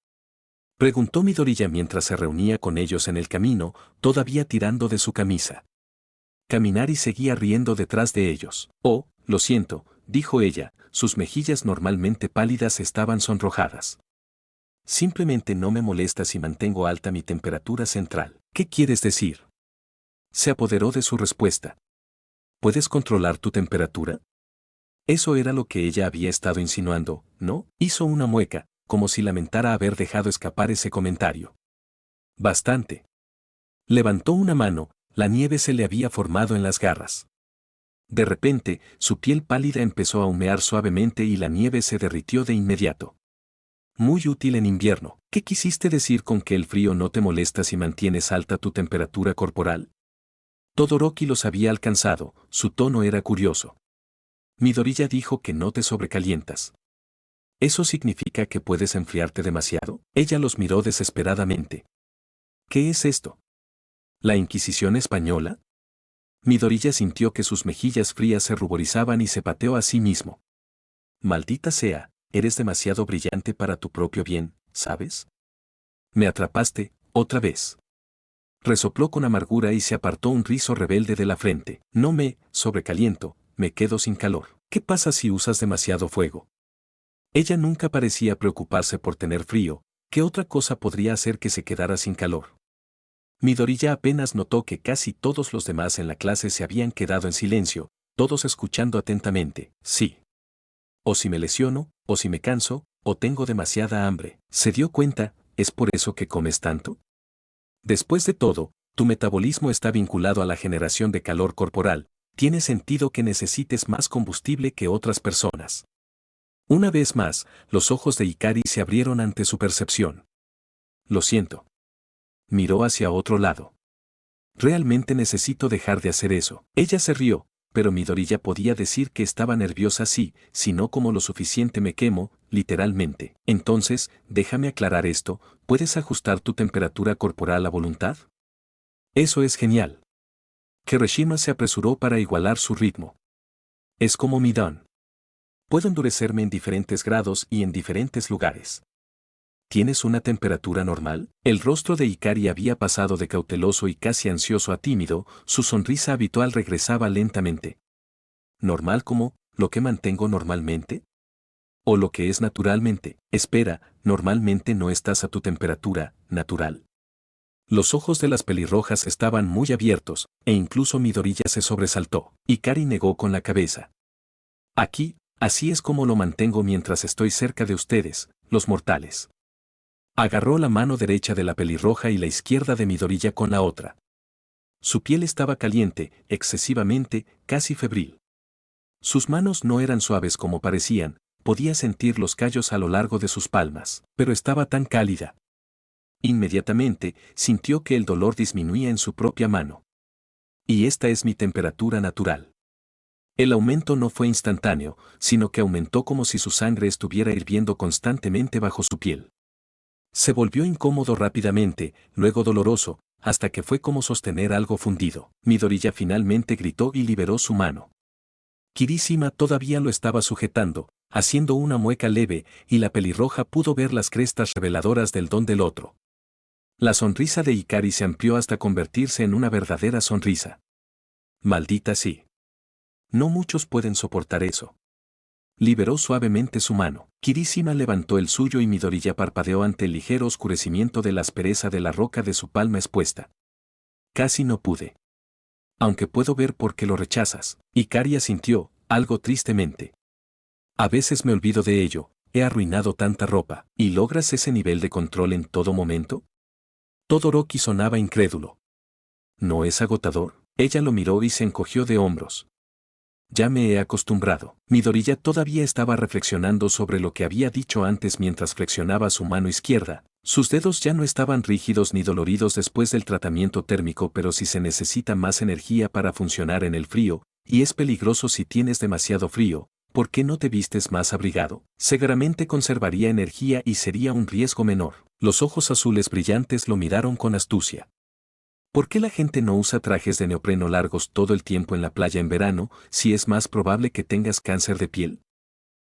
Preguntó Midoriya mientras se reunía con ellos en el camino, todavía tirando de su camisa. Kaminari seguía riendo detrás de ellos. Oh, lo siento, dijo ella, sus mejillas normalmente pálidas estaban sonrojadas. Simplemente no me molesta si mantengo alta mi temperatura central. ¿Qué quieres decir? Se apoderó de su respuesta. ¿Puedes controlar tu temperatura? Eso era lo que ella había estado insinuando, ¿no? Hizo una mueca, como si lamentara haber dejado escapar ese comentario. Bastante. Levantó una mano, la nieve se le había formado en las garras. De repente, su piel pálida empezó a humear suavemente y la nieve se derritió de inmediato. Muy útil en invierno. ¿Qué quisiste decir con que el frío no te molesta si mantienes alta tu temperatura corporal? Todoroki los había alcanzado, su tono era curioso. Midoriya dijo que no te sobrecalientas. ¿Eso significa que puedes enfriarte demasiado? Ella los miró desesperadamente. ¿Qué es esto? ¿La Inquisición española? Midoriya sintió que sus mejillas frías se ruborizaban y se pateó a sí mismo. Maldita sea, eres demasiado brillante para tu propio bien, ¿sabes? Me atrapaste, otra vez. Resopló con amargura y se apartó un rizo rebelde de la frente. No me sobrecaliento, me quedo sin calor. ¿Qué pasa si usas demasiado fuego? Ella nunca parecía preocuparse por tener frío. ¿Qué otra cosa podría hacer que se quedara sin calor? Midoriya apenas notó que casi todos los demás en la clase se habían quedado en silencio, todos escuchando atentamente. Sí. O si me lesiono, o si me canso, o tengo demasiada hambre. ¿Se dio cuenta? ¿Es por eso que comes tanto? Después de todo, tu metabolismo está vinculado a la generación de calor corporal. Tiene sentido que necesites más combustible que otras personas. Una vez más, los ojos de Hikari se abrieron ante su percepción. Lo siento. Miró hacia otro lado. Realmente necesito dejar de hacer eso. Ella se rió, pero Midoriya podía decir que estaba nerviosa sí, si no como lo suficiente me quemo, literalmente. Entonces, déjame aclarar esto, ¿puedes ajustar tu temperatura corporal a voluntad? Eso es genial. Kirishima se apresuró para igualar su ritmo. Es como mi don. Puedo endurecerme en diferentes grados y en diferentes lugares. ¿Tienes una temperatura normal? El rostro de Hikari había pasado de cauteloso y casi ansioso a tímido, su sonrisa habitual regresaba lentamente. ¿Normal como, lo que mantengo normalmente? ¿O lo que es naturalmente? Espera, normalmente no estás a tu temperatura natural. Los ojos de las pelirrojas estaban muy abiertos, e incluso Midoriya se sobresaltó. Hikari negó con la cabeza. Aquí, así es como lo mantengo mientras estoy cerca de ustedes, los mortales. Agarró la mano derecha de la pelirroja y la izquierda de Midoriya con la otra. Su piel estaba caliente, excesivamente, casi febril. Sus manos no eran suaves como parecían, podía sentir los callos a lo largo de sus palmas, pero estaba tan cálida. Inmediatamente, sintió que el dolor disminuía en su propia mano. Y esta es mi temperatura natural. El aumento no fue instantáneo, sino que aumentó como si su sangre estuviera hirviendo constantemente bajo su piel. Se volvió incómodo rápidamente, luego doloroso, hasta que fue como sostener algo fundido. Midoriya finalmente gritó y liberó su mano. Kirishima todavía lo estaba sujetando, haciendo una mueca leve, y la pelirroja pudo ver las crestas reveladoras del don del otro. La sonrisa de Hikari se amplió hasta convertirse en una verdadera sonrisa. Maldita sí. No muchos pueden soportar eso. Liberó suavemente su mano. Kirishima levantó el suyo y Midoriya parpadeó ante el ligero oscurecimiento de la aspereza de la roca de su palma expuesta. Casi no pude. Aunque puedo ver por qué lo rechazas. Hikari asintió, algo tristemente. A veces me olvido de ello, he arruinado tanta ropa. ¿Y logras ese nivel de control en todo momento? Todoroki sonaba incrédulo. ¿No es agotador? Ella lo miró y se encogió de hombros. Ya me he acostumbrado. Midoriya todavía estaba reflexionando sobre lo que había dicho antes mientras flexionaba su mano izquierda. Sus dedos ya no estaban rígidos ni doloridos después del tratamiento térmico, pero si se necesita más energía para funcionar en el frío, y es peligroso si tienes demasiado frío, ¿por qué no te vistes más abrigado? Seguramente conservaría energía y sería un riesgo menor. Los ojos azules brillantes lo miraron con astucia. ¿Por qué la gente no usa trajes de neopreno largos todo el tiempo en la playa en verano, si es más probable que tengas cáncer de piel?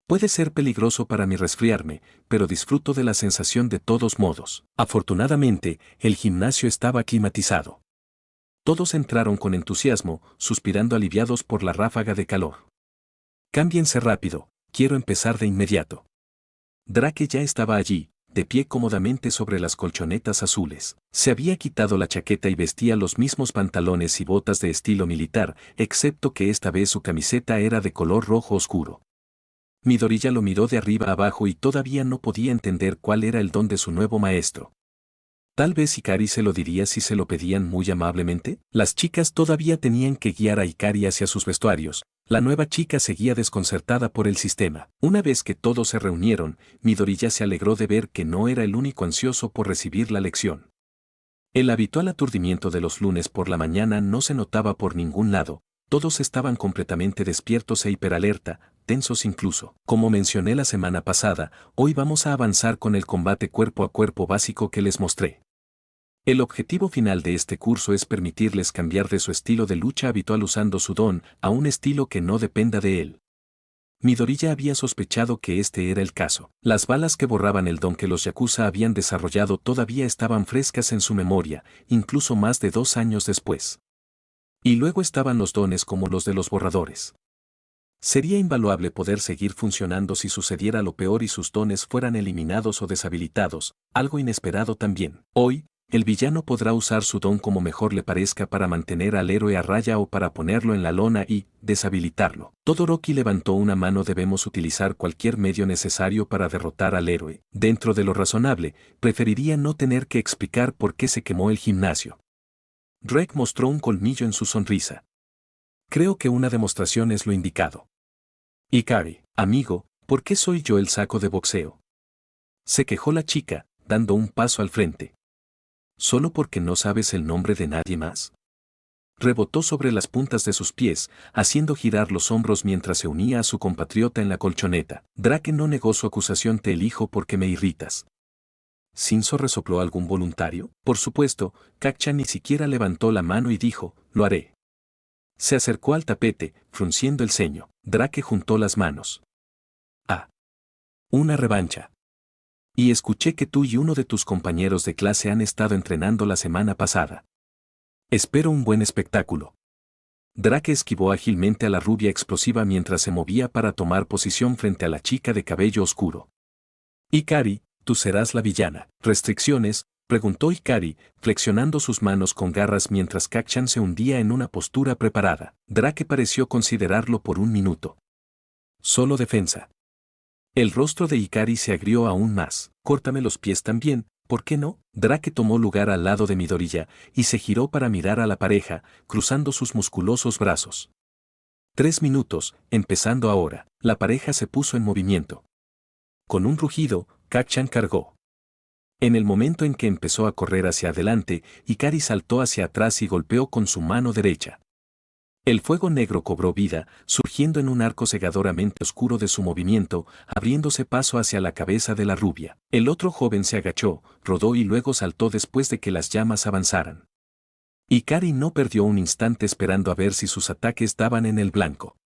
Puede ser peligroso para mí resfriarme, pero disfruto de la sensación de todos modos. Afortunadamente, el gimnasio estaba climatizado. Todos entraron con entusiasmo, suspirando aliviados por la ráfaga de calor. Cámbiense rápido, quiero empezar de inmediato. Drake ya estaba allí, de pie cómodamente sobre las colchonetas azules. Se había quitado la chaqueta y vestía los mismos pantalones y botas de estilo militar, excepto que esta vez su camiseta era de color rojo oscuro. Midoriya lo miró de arriba abajo y todavía no podía entender cuál era el don de su nuevo maestro. Tal vez Hikari se lo diría si se lo pedían muy amablemente. Las chicas todavía tenían que guiar a Hikari hacia sus vestuarios, La nueva chica seguía desconcertada por el sistema. Una vez que todos se reunieron, Midoriya se alegró de ver que no era el único ansioso por recibir la lección. El habitual aturdimiento de los lunes por la mañana no se notaba por ningún lado, todos estaban completamente despiertos e hiperalerta, tensos incluso. Como mencioné la semana pasada, hoy vamos a avanzar con el combate cuerpo a cuerpo básico que les mostré. El objetivo final de este curso es permitirles cambiar de su estilo de lucha habitual usando su don a un estilo que no dependa de él. Midoriya había sospechado que este era el caso. Las balas que borraban el don que los Yakuza habían desarrollado todavía estaban frescas en su memoria, incluso más de 2 años después. Y luego estaban los dones como los de los borradores. Sería invaluable poder seguir funcionando si sucediera lo peor y sus dones fueran eliminados o deshabilitados, algo inesperado también. Hoy, el villano podrá usar su don como mejor le parezca para mantener al héroe a raya o para ponerlo en la lona y deshabilitarlo. Todoroki levantó una mano. Debemos utilizar cualquier medio necesario para derrotar al héroe. Dentro de lo razonable, preferiría no tener que explicar por qué se quemó el gimnasio. Drake mostró un colmillo en su sonrisa. Creo que una demostración es lo indicado. Ikari, amigo, ¿por qué soy yo el saco de boxeo? Se quejó la chica, dando un paso al frente. ¿Solo porque no sabes el nombre de nadie más? Rebotó sobre las puntas de sus pies, haciendo girar los hombros mientras se unía a su compatriota en la colchoneta. Drake no negó su acusación. Te elijo porque me irritas. ¿Shinzo resopló algún voluntario? Por supuesto, Kacchan ni siquiera levantó la mano y dijo, lo haré. Se acercó al tapete, frunciendo el ceño. Drake juntó las manos. Ah. Una revancha. Y escuché que tú y uno de tus compañeros de clase han estado entrenando la semana pasada. Espero un buen espectáculo. Drake esquivó ágilmente a la rubia explosiva mientras se movía para tomar posición frente a la chica de cabello oscuro. Ikari, tú serás la villana. ¿Restricciones?, preguntó Ikari, flexionando sus manos con garras mientras Kacchan se hundía en una postura preparada. Drake pareció considerarlo por un minuto. Solo defensa. El rostro de Ikari se agrió aún más. Córtame los pies también, ¿por qué no? Drake tomó lugar al lado de Midoriya y se giró para mirar a la pareja, cruzando sus musculosos brazos. 3 minutos, empezando ahora. La pareja se puso en movimiento. Con un rugido, Kacchan cargó. En el momento en que empezó a correr hacia adelante, Ikari saltó hacia atrás y golpeó con su mano derecha. El fuego negro cobró vida, surgiendo en un arco cegadoramente oscuro de su movimiento, abriéndose paso hacia la cabeza de la rubia. El otro joven se agachó, rodó y luego saltó después de que las llamas avanzaran. Ikari no perdió un instante esperando a ver si sus ataques daban en el blanco.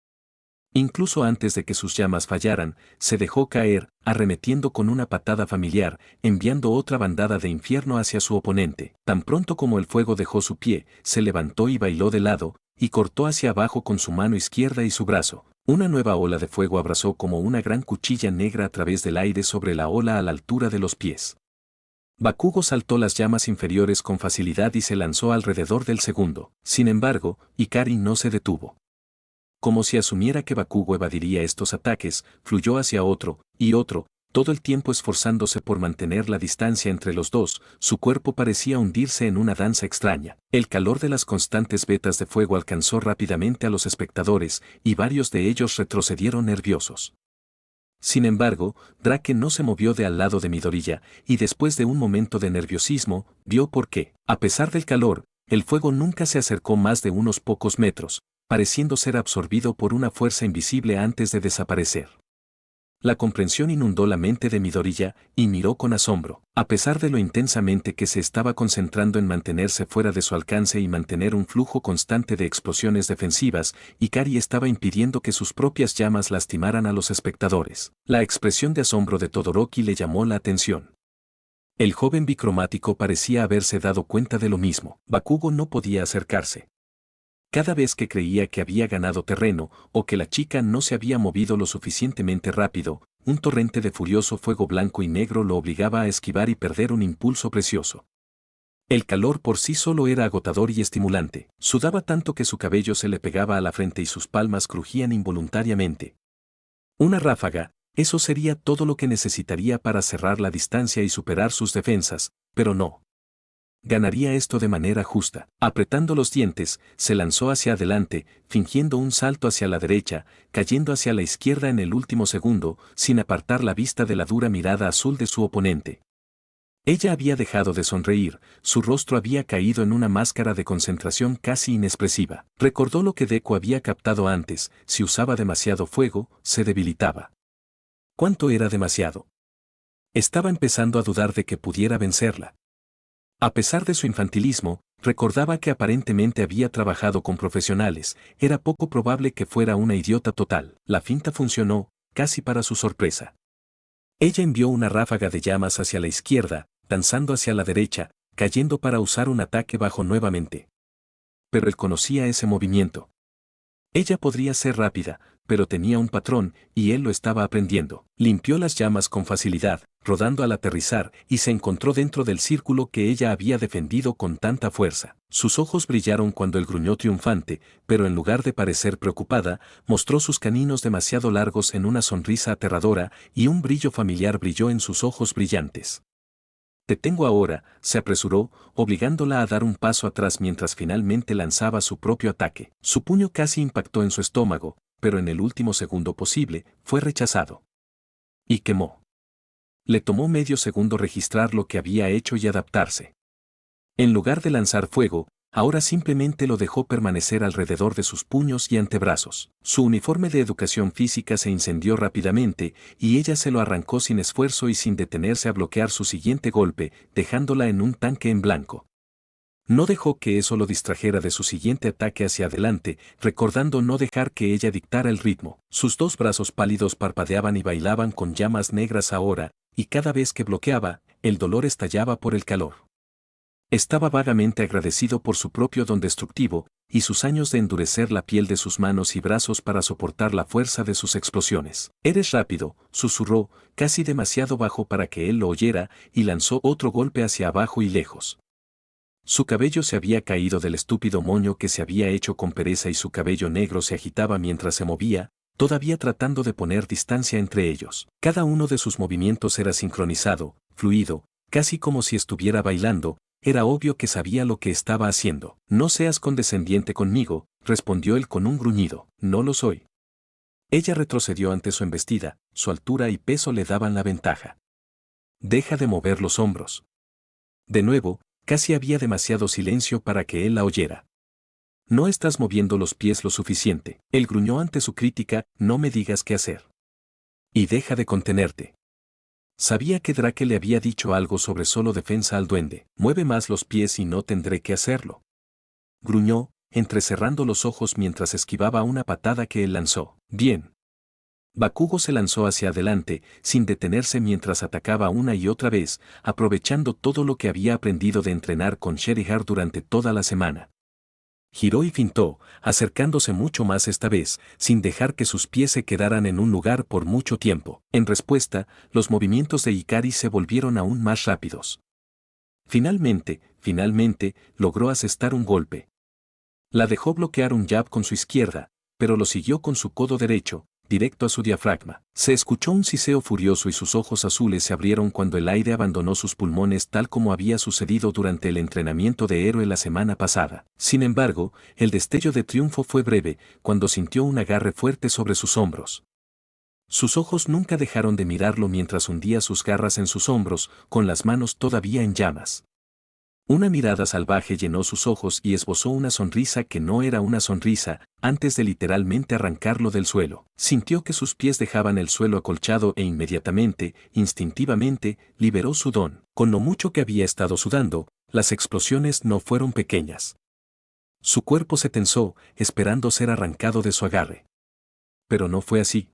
Incluso antes de que sus llamas fallaran, se dejó caer, arremetiendo con una patada familiar, enviando otra bandada de infierno hacia su oponente. Tan pronto como el fuego dejó su pie, se levantó y bailó de lado, y cortó hacia abajo con su mano izquierda y su brazo. Una nueva ola de fuego abrazó como una gran cuchilla negra a través del aire sobre la ola a la altura de los pies. Bakugo saltó las llamas inferiores con facilidad y se lanzó alrededor del segundo. Sin embargo, Ikari no se detuvo. Como si asumiera que Bakugo evadiría estos ataques, fluyó hacia otro, y otro, todo el tiempo esforzándose por mantener la distancia entre los dos. Su cuerpo parecía hundirse en una danza extraña. El calor de las constantes vetas de fuego alcanzó rápidamente a los espectadores, y varios de ellos retrocedieron nerviosos. Sin embargo, Drake no se movió de al lado de Midoriya, y después de un momento de nerviosismo, vio por qué. A pesar del calor, el fuego nunca se acercó más de unos pocos metros, pareciendo ser absorbido por una fuerza invisible antes de desaparecer. La comprensión inundó la mente de Midoriya, y miró con asombro. A pesar de lo intensamente que se estaba concentrando en mantenerse fuera de su alcance y mantener un flujo constante de explosiones defensivas, Ikari estaba impidiendo que sus propias llamas lastimaran a los espectadores. La expresión de asombro de Todoroki le llamó la atención. El joven bicromático parecía haberse dado cuenta de lo mismo. Bakugo no podía acercarse. Cada vez que creía que había ganado terreno, o que la chica no se había movido lo suficientemente rápido, un torrente de furioso fuego blanco y negro lo obligaba a esquivar y perder un impulso precioso. El calor por sí solo era agotador y estimulante. Sudaba tanto que su cabello se le pegaba a la frente y sus palmas crujían involuntariamente. Una ráfaga, eso sería todo lo que necesitaría para cerrar la distancia y superar sus defensas, pero no. Ganaría esto de manera justa. Apretando los dientes, se lanzó hacia adelante, fingiendo un salto hacia la derecha, cayendo hacia la izquierda en el último segundo, sin apartar la vista de la dura mirada azul de su oponente. Ella había dejado de sonreír, su rostro había caído en una máscara de concentración casi inexpresiva. Recordó lo que Deku había captado antes: si usaba demasiado fuego, se debilitaba. ¿Cuánto era demasiado? Estaba empezando a dudar de que pudiera vencerla. A pesar de su infantilismo, recordaba que aparentemente había trabajado con profesionales, era poco probable que fuera una idiota total. La finta funcionó, casi para su sorpresa. Ella envió una ráfaga de llamas hacia la izquierda, danzando hacia la derecha, cayendo para usar un ataque bajo nuevamente. Pero él conocía ese movimiento. Ella podría ser rápida, pero tenía un patrón, y él lo estaba aprendiendo. Limpió las llamas con facilidad, rodando al aterrizar, y se encontró dentro del círculo que ella había defendido con tanta fuerza. Sus ojos brillaron cuando él gruñó triunfante, pero en lugar de parecer preocupada, mostró sus caninos demasiado largos en una sonrisa aterradora, y un brillo familiar brilló en sus ojos brillantes. «Te tengo ahora», se apresuró, obligándola a dar un paso atrás mientras finalmente lanzaba su propio ataque. Su puño casi impactó en su estómago, pero en el último segundo posible, fue rechazado. Y quemó. Le tomó medio segundo registrar lo que había hecho y adaptarse. En lugar de lanzar fuego, ahora simplemente lo dejó permanecer alrededor de sus puños y antebrazos. Su uniforme de educación física se incendió rápidamente, y ella se lo arrancó sin esfuerzo y sin detenerse a bloquear su siguiente golpe, dejándola en un tanque en blanco. No dejó que eso lo distrajera de su siguiente ataque hacia adelante, recordando no dejar que ella dictara el ritmo. Sus dos brazos pálidos parpadeaban y bailaban con llamas negras ahora, y cada vez que bloqueaba, el dolor estallaba por el calor. Estaba vagamente agradecido por su propio don destructivo, y sus años de endurecer la piel de sus manos y brazos para soportar la fuerza de sus explosiones. «Eres rápido», susurró, casi demasiado bajo para que él lo oyera, y lanzó otro golpe hacia abajo y lejos. Su cabello se había caído del estúpido moño que se había hecho con pereza y su cabello negro se agitaba mientras se movía, todavía tratando de poner distancia entre ellos. Cada uno de sus movimientos era sincronizado, fluido, casi como si estuviera bailando. Era obvio que sabía lo que estaba haciendo. «No seas condescendiente conmigo», respondió él con un gruñido. «No lo soy». Ella retrocedió ante su embestida, su altura y peso le daban la ventaja. «Deja de mover los hombros». De nuevo, casi había demasiado silencio para que él la oyera. «No estás moviendo los pies lo suficiente». Él gruñó ante su crítica. «No me digas qué hacer. Y deja de contenerte». Sabía que Drake le había dicho algo sobre solo defensa al duende. «Mueve más los pies y no tendré que hacerlo». Gruñó, entrecerrando los ojos mientras esquivaba una patada que él lanzó. «Bien». Bakugo se lanzó hacia adelante, sin detenerse mientras atacaba una y otra vez, aprovechando todo lo que había aprendido de entrenar con Sherihard durante toda la semana. Giró y fintó, acercándose mucho más esta vez, sin dejar que sus pies se quedaran en un lugar por mucho tiempo. En respuesta, los movimientos de Ikari se volvieron aún más rápidos. Finalmente, logró asestar un golpe. La dejó bloquear un jab con su izquierda, pero lo siguió con su codo derecho, directo a su diafragma. Se escuchó un siseo furioso y sus ojos azules se abrieron cuando el aire abandonó sus pulmones tal como había sucedido durante el entrenamiento de héroe la semana pasada. Sin embargo, el destello de triunfo fue breve, cuando sintió un agarre fuerte sobre sus hombros. Sus ojos nunca dejaron de mirarlo mientras hundía sus garras en sus hombros, con las manos todavía en llamas. Una mirada salvaje llenó sus ojos y esbozó una sonrisa que no era una sonrisa, antes de literalmente arrancarlo del suelo. Sintió que sus pies dejaban el suelo acolchado e inmediatamente, instintivamente, liberó su don. Con lo mucho que había estado sudando, las explosiones no fueron pequeñas. Su cuerpo se tensó, esperando ser arrancado de su agarre. Pero no fue así.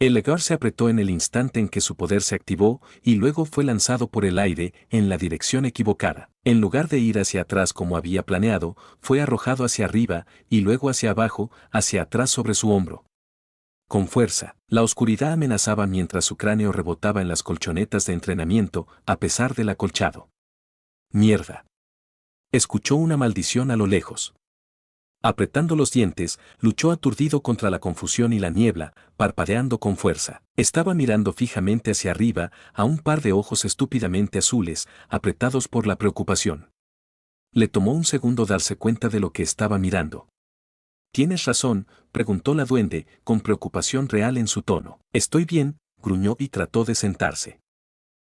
El agar se apretó en el instante en que su poder se activó y luego fue lanzado por el aire en la dirección equivocada. En lugar de ir hacia atrás como había planeado, fue arrojado hacia arriba y luego hacia abajo, hacia atrás sobre su hombro. Con fuerza, la oscuridad amenazaba mientras su cráneo rebotaba en las colchonetas de entrenamiento, a pesar del acolchado. «Mierda». Escuchó una maldición a lo lejos. Apretando los dientes, luchó aturdido contra la confusión y la niebla, parpadeando con fuerza. Estaba mirando fijamente hacia arriba, a un par de ojos estúpidamente azules, apretados por la preocupación. Le tomó un segundo darse cuenta de lo que estaba mirando. «Tienes razón», preguntó la duende, con preocupación real en su tono. «Estoy bien», gruñó y trató de sentarse.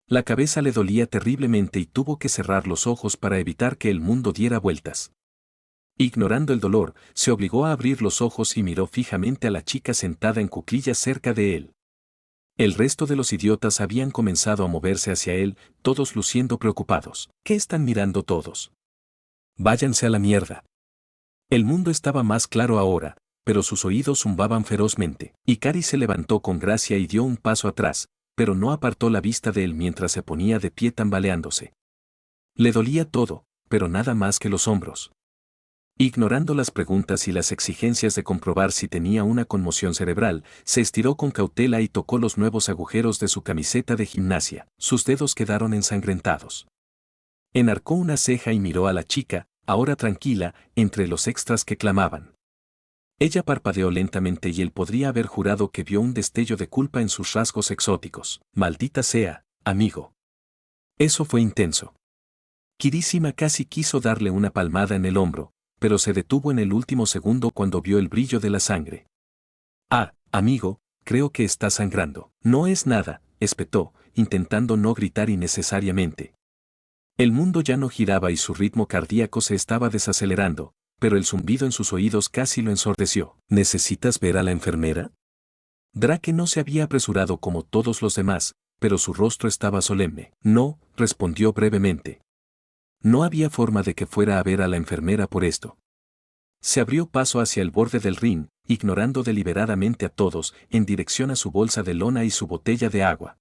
La cabeza le dolía terriblemente y tuvo que cerrar los ojos para evitar que el mundo diera vueltas. Ignorando el dolor, se obligó a abrir los ojos y miró fijamente a la chica sentada en cuclillas cerca de él. El resto de los idiotas habían comenzado a moverse hacia él, todos luciendo preocupados. ¿Qué están mirando todos? Váyanse a la mierda. El mundo estaba más claro ahora, pero sus oídos zumbaban ferozmente. Ikari se levantó con gracia y dio un paso atrás, pero no apartó la vista de él mientras se ponía de pie tambaleándose. Le dolía todo, pero nada más que los hombros. Ignorando las preguntas y las exigencias de comprobar si tenía una conmoción cerebral, se estiró con cautela y tocó los nuevos agujeros de su camiseta de gimnasia. Sus dedos quedaron ensangrentados. Enarcó una ceja y miró a la chica, ahora tranquila, entre los extras que clamaban. Ella parpadeó lentamente y él podría haber jurado que vio un destello de culpa en sus rasgos exóticos. «Maldita sea, amigo». Eso fue intenso. Kirishima casi quiso darle una palmada en el hombro, pero se detuvo en el último segundo cuando vio el brillo de la sangre. «Ah, amigo, creo que está sangrando». «No es nada», espetó, intentando no gritar innecesariamente. El mundo ya no giraba y su ritmo cardíaco se estaba desacelerando, pero el zumbido en sus oídos casi lo ensordeció. «¿Necesitas ver a la enfermera?» Drake no se había apresurado como todos los demás, pero su rostro estaba solemne. «No», respondió brevemente. No había forma de que fuera a ver a la enfermera por esto. Se abrió paso hacia el borde del ring, ignorando deliberadamente a todos, en dirección a su bolsa de lona y su botella de agua.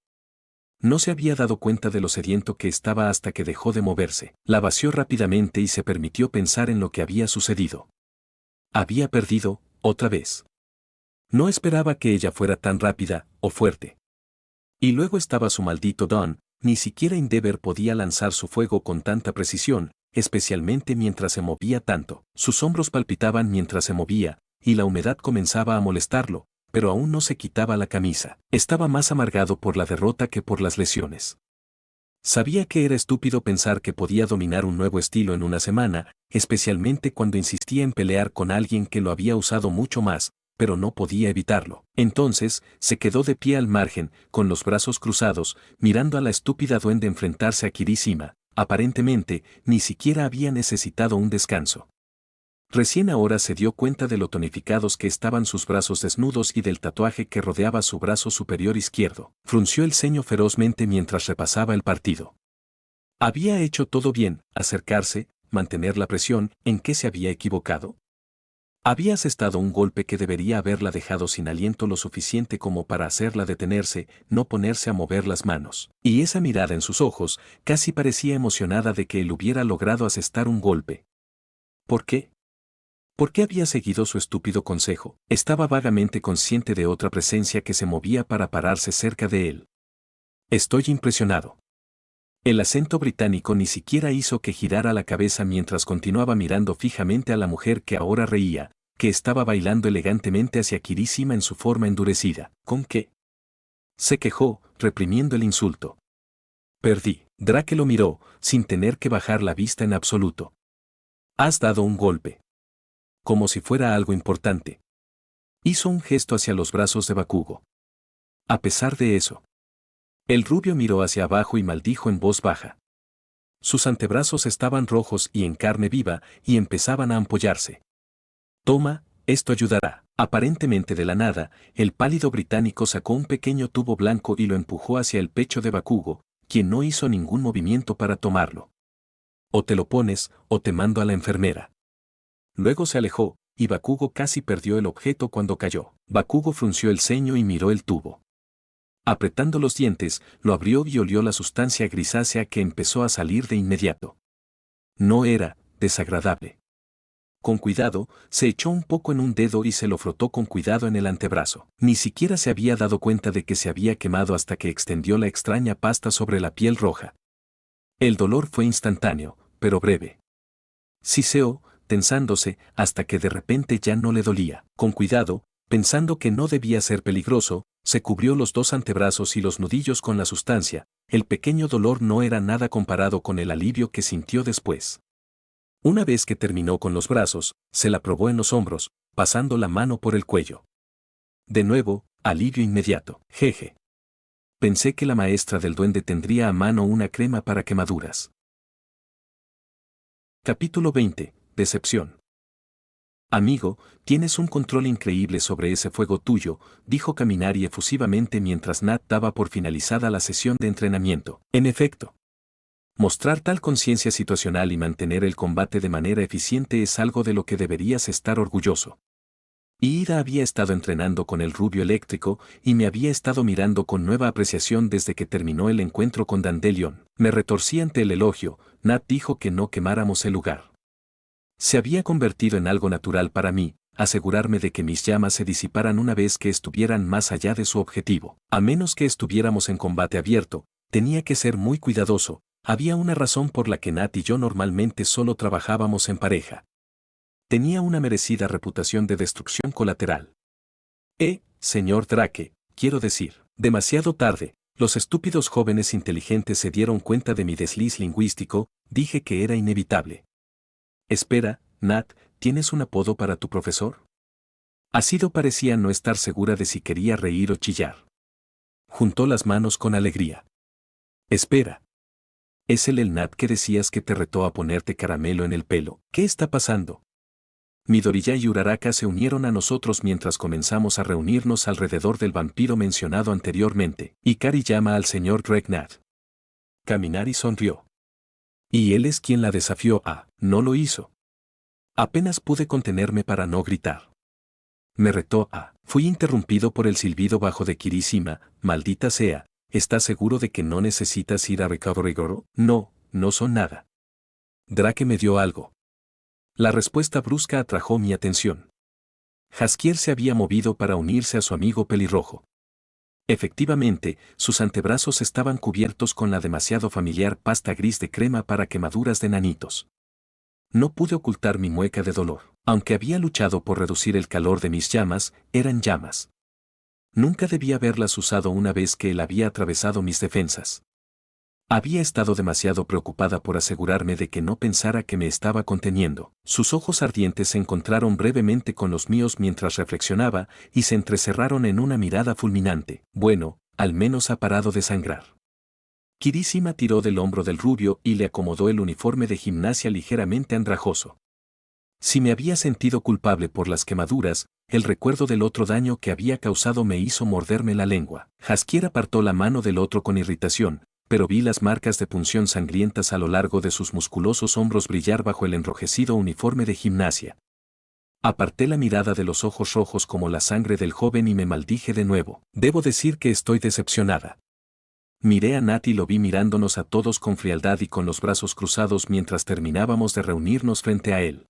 No se había dado cuenta de lo sediento que estaba hasta que dejó de moverse. La vació rápidamente y se permitió pensar en lo que había sucedido. Había perdido, otra vez. No esperaba que ella fuera tan rápida, o fuerte. Y luego estaba su maldito Don, ni siquiera Endeavor podía lanzar su fuego con tanta precisión, especialmente mientras se movía tanto. Sus hombros palpitaban mientras se movía, y la humedad comenzaba a molestarlo, pero aún no se quitaba la camisa. Estaba más amargado por la derrota que por las lesiones. Sabía que era estúpido pensar que podía dominar un nuevo estilo en una semana, especialmente cuando insistía en pelear con alguien que lo había usado mucho más, pero no podía evitarlo. Entonces, se quedó de pie al margen, con los brazos cruzados, mirando a la estúpida duende enfrentarse a Kirishima. Aparentemente, ni siquiera había necesitado un descanso. Recién ahora se dio cuenta de lo tonificados que estaban sus brazos desnudos y del tatuaje que rodeaba su brazo superior izquierdo. Frunció el ceño ferozmente mientras repasaba el partido. Había hecho todo bien, acercarse, mantener la presión. ¿En qué se había equivocado? Había asestado un golpe que debería haberla dejado sin aliento lo suficiente como para hacerla detenerse, no ponerse a mover las manos. Y esa mirada en sus ojos casi parecía emocionada de que él hubiera logrado asestar un golpe. ¿Por qué? ¿Por qué había seguido su estúpido consejo? Estaba vagamente consciente de otra presencia que se movía para pararse cerca de él. «Estoy impresionado». El acento británico ni siquiera hizo que girara la cabeza mientras continuaba mirando fijamente a la mujer que ahora reía, que estaba bailando elegantemente hacia Kirishima en su forma endurecida. ¿Con qué?, se quejó, reprimiendo el insulto. «Perdí». Drake lo miró, sin tener que bajar la vista en absoluto. «Has dado un golpe». Como si fuera algo importante. Hizo un gesto hacia los brazos de Bakugo. A pesar de eso. El rubio miró hacia abajo y maldijo en voz baja. Sus antebrazos estaban rojos y en carne viva y empezaban a ampollarse. «Toma, esto ayudará». Aparentemente de la nada, el pálido británico sacó un pequeño tubo blanco y lo empujó hacia el pecho de Bakugo, quien no hizo ningún movimiento para tomarlo. «O te lo pones, o te mando a la enfermera». Luego se alejó, y Bakugo casi perdió el objeto cuando cayó. Bakugo frunció el ceño y miró el tubo. Apretando los dientes, lo abrió y olió la sustancia grisácea que empezó a salir de inmediato. No era desagradable. Con cuidado, se echó un poco en un dedo y se lo frotó con cuidado en el antebrazo. Ni siquiera se había dado cuenta de que se había quemado hasta que extendió la extraña pasta sobre la piel roja. El dolor fue instantáneo, pero breve. Siseó, tensándose, hasta que de repente ya no le dolía. Con cuidado, pensando que no debía ser peligroso, se cubrió los dos antebrazos y los nudillos con la sustancia. El pequeño dolor no era nada comparado con el alivio que sintió después. Una vez que terminó con los brazos, se la probó en los hombros, pasando la mano por el cuello. De nuevo, alivio inmediato. Jeje. Pensé que la maestra del duende tendría a mano una crema para quemaduras. Capítulo 20. Decepción. Amigo, tienes un control increíble sobre ese fuego tuyo, dijo Kaminari efusivamente mientras Nat daba por finalizada la sesión de entrenamiento. En efecto, mostrar tal conciencia situacional y mantener el combate de manera eficiente es algo de lo que deberías estar orgulloso. Ida había estado entrenando con el rubio eléctrico y me había estado mirando con nueva apreciación desde que terminó el encuentro con Dandelion. Me retorcí ante el elogio. Nat dijo que no quemáramos el lugar. Se había convertido en algo natural para mí, asegurarme de que mis llamas se disiparan una vez que estuvieran más allá de su objetivo. A menos que estuviéramos en combate abierto, tenía que ser muy cuidadoso. Había una razón por la que Nat y yo normalmente solo trabajábamos en pareja. Tenía una merecida reputación de destrucción colateral. Señor Drake, quiero decir, demasiado tarde, los estúpidos jóvenes inteligentes se dieron cuenta de mi desliz lingüístico, dije que era inevitable. Espera, Nat, ¿tienes un apodo para tu profesor? Asido parecía no estar segura de si quería reír o chillar. Juntó las manos con alegría. Espera. ¿Es el Nat que decías que te retó a ponerte caramelo en el pelo? ¿Qué está pasando? Midoriya y Uraraka se unieron a nosotros mientras comenzamos a reunirnos alrededor del vampiro mencionado anteriormente. Ikari llama al señor Dregnat. Kaminari sonrió. Y él es quien la desafió no lo hizo. Apenas pude contenerme para no gritar. Me retó Fui interrumpido por el silbido bajo de Kirishima. Maldita sea, ¿estás seguro de que no necesitas ir a Rekaborigoro? No, no son nada. Drake me dio algo. La respuesta brusca atrajo mi atención. Jaskier se había movido para unirse a su amigo pelirrojo. Efectivamente, sus antebrazos estaban cubiertos con la demasiado familiar pasta gris de crema para quemaduras de nanitos. No pude ocultar mi mueca de dolor. Aunque había luchado por reducir el calor de mis llamas, eran llamas. Nunca debía haberlas usado una vez que él había atravesado mis defensas. Había estado demasiado preocupada por asegurarme de que no pensara que me estaba conteniendo. Sus ojos ardientes se encontraron brevemente con los míos mientras reflexionaba y se entrecerraron en una mirada fulminante. Bueno, al menos ha parado de sangrar. Kirishima tiró del hombro del rubio y le acomodó el uniforme de gimnasia ligeramente andrajoso. Si me había sentido culpable por las quemaduras, el recuerdo del otro daño que había causado me hizo morderme la lengua. Jaskier apartó la mano del otro con irritación, pero vi las marcas de punción sangrientas a lo largo de sus musculosos hombros brillar bajo el enrojecido uniforme de gimnasia. Aparté la mirada de los ojos rojos como la sangre del joven y me maldije de nuevo. Debo decir que estoy decepcionada. Miré a Nat y lo vi mirándonos a todos con frialdad y con los brazos cruzados mientras terminábamos de reunirnos frente a él.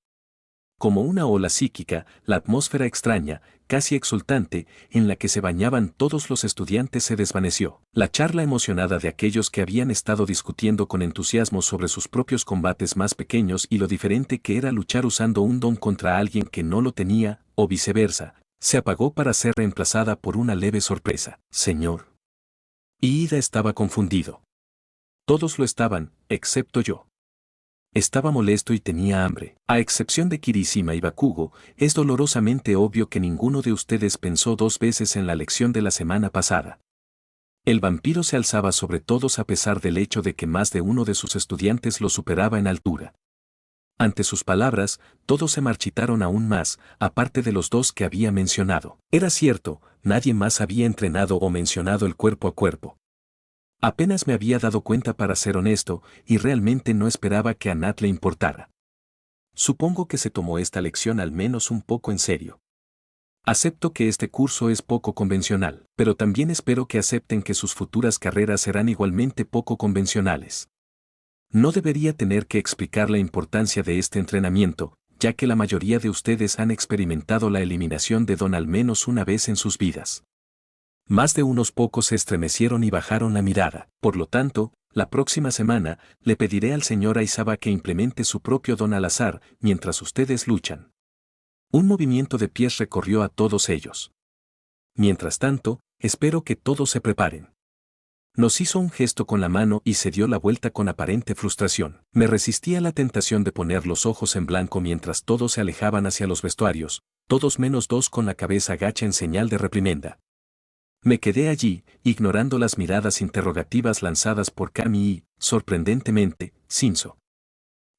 Como una ola psíquica, la atmósfera extraña, casi exultante, en la que se bañaban todos los estudiantes se desvaneció. La charla emocionada de aquellos que habían estado discutiendo con entusiasmo sobre sus propios combates más pequeños y lo diferente que era luchar usando un don contra alguien que no lo tenía, o viceversa, se apagó para ser reemplazada por una leve sorpresa. Señor. Ida estaba confundido. Todos lo estaban, excepto yo. Estaba molesto y tenía hambre. A excepción de Kirishima y Bakugo, es dolorosamente obvio que ninguno de ustedes pensó dos veces en la lección de la semana pasada. El vampiro se alzaba sobre todos a pesar del hecho de que más de uno de sus estudiantes lo superaba en altura. Ante sus palabras, todos se marchitaron aún más, aparte de los dos que había mencionado. Era cierto, nadie más había entrenado o mencionado el cuerpo a cuerpo. Apenas me había dado cuenta para ser honesto, y realmente no esperaba que a Nat le importara. Supongo que se tomó esta lección al menos un poco en serio. Acepto que este curso es poco convencional, pero también espero que acepten que sus futuras carreras serán igualmente poco convencionales. No debería tener que explicar la importancia de este entrenamiento, ya que la mayoría de ustedes han experimentado la eliminación de Don al menos una vez en sus vidas. Más de unos pocos se estremecieron y bajaron la mirada. Por lo tanto, la próxima semana, le pediré al señor Aizawa que implemente su propio don al azar, mientras ustedes luchan. Un movimiento de pies recorrió a todos ellos. Mientras tanto, espero que todos se preparen. Nos hizo un gesto con la mano y se dio la vuelta con aparente frustración. Me resistí a la tentación de poner los ojos en blanco mientras todos se alejaban hacia los vestuarios, todos menos dos con la cabeza gacha en señal de reprimenda. Me quedé allí, ignorando las miradas interrogativas lanzadas por Cami y, sorprendentemente, Shinzo.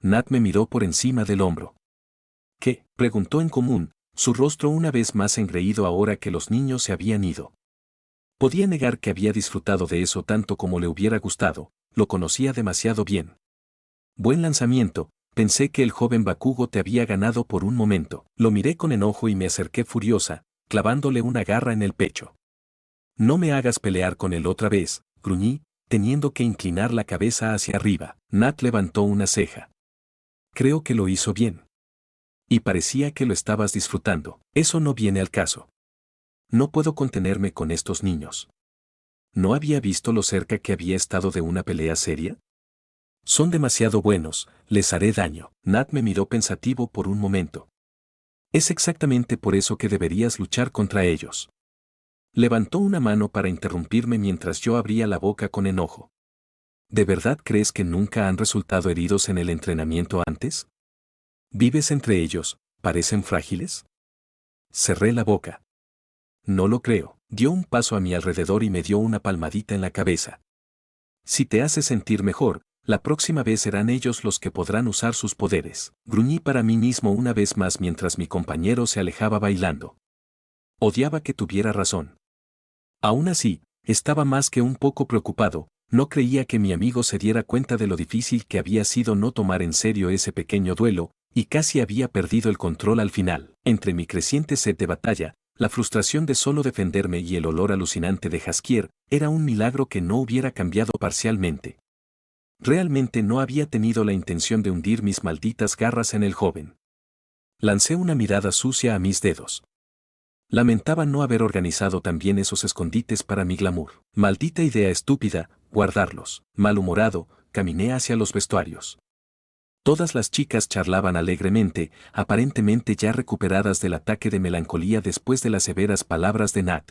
Nat me miró por encima del hombro. ¿Qué?, preguntó en común, su rostro una vez más engreído ahora que los niños se habían ido. Podía negar que había disfrutado de eso tanto como le hubiera gustado, lo conocía demasiado bien. Buen lanzamiento, pensé que el joven Bakugo te había ganado por un momento. Lo miré con enojo y me acerqué furiosa, clavándole una garra en el pecho. No me hagas pelear con él otra vez, gruñí, teniendo que inclinar la cabeza hacia arriba. Nat levantó una ceja. Creo que lo hizo bien. Y parecía que lo estabas disfrutando. Eso no viene al caso. No puedo contenerme con estos niños. ¿No había visto lo cerca que había estado de una pelea seria? Son demasiado buenos, les haré daño. Nat me miró pensativo por un momento. Es exactamente por eso que deberías luchar contra ellos. Levantó una mano para interrumpirme mientras yo abría la boca con enojo. ¿De verdad crees que nunca han resultado heridos en el entrenamiento antes? ¿Vives entre ellos? ¿Parecen frágiles? Cerré la boca. No lo creo. Dio un paso a mi alrededor y me dio una palmadita en la cabeza. Si te hace sentir mejor, la próxima vez serán ellos los que podrán usar sus poderes. Gruñí para mí mismo una vez más mientras mi compañero se alejaba bailando. Odiaba que tuviera razón. Aún así, estaba más que un poco preocupado, no creía que mi amigo se diera cuenta de lo difícil que había sido no tomar en serio ese pequeño duelo, y casi había perdido el control al final. Entre mi creciente sed de batalla, la frustración de solo defenderme y el olor alucinante de Jaskier, era un milagro que no hubiera cambiado parcialmente. Realmente no había tenido la intención de hundir mis malditas garras en el joven. Lancé una mirada sucia a mis dedos. Lamentaba no haber organizado también esos escondites para mi glamour. Maldita idea estúpida, guardarlos. Malhumorado, caminé hacia los vestuarios. Todas las chicas charlaban alegremente, aparentemente ya recuperadas del ataque de melancolía después de las severas palabras de Nat.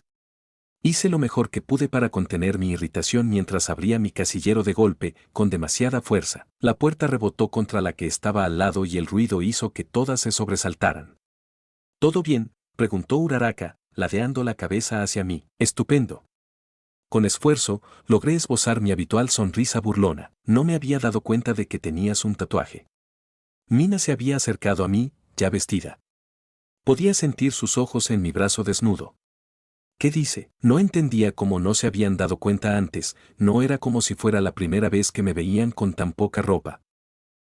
Hice lo mejor que pude para contener mi irritación mientras abría mi casillero de golpe, con demasiada fuerza. La puerta rebotó contra la que estaba al lado y el ruido hizo que todas se sobresaltaran. ¿Todo bien?, preguntó Uraraka, ladeando la cabeza hacia mí. Estupendo. Con esfuerzo, logré esbozar mi habitual sonrisa burlona. No me había dado cuenta de que tenías un tatuaje. Mina se había acercado a mí, ya vestida. Podía sentir sus ojos en mi brazo desnudo. ¿Qué dice? No entendía cómo no se habían dado cuenta antes, no era como si fuera la primera vez que me veían con tan poca ropa.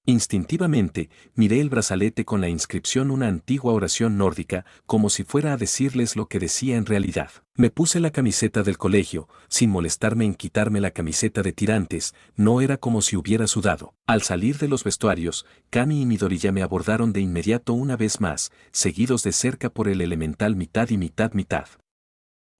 Instintivamente, miré el brazalete con la inscripción, una antigua oración nórdica, como si fuera a decirles lo que decía en realidad. Me puse la camiseta del colegio, sin molestarme en quitarme la camiseta de tirantes, no era como si hubiera sudado. Al salir de los vestuarios, Cami y Midoriya me abordaron de inmediato una vez más, seguidos de cerca por el elemental mitad y mitad mitad.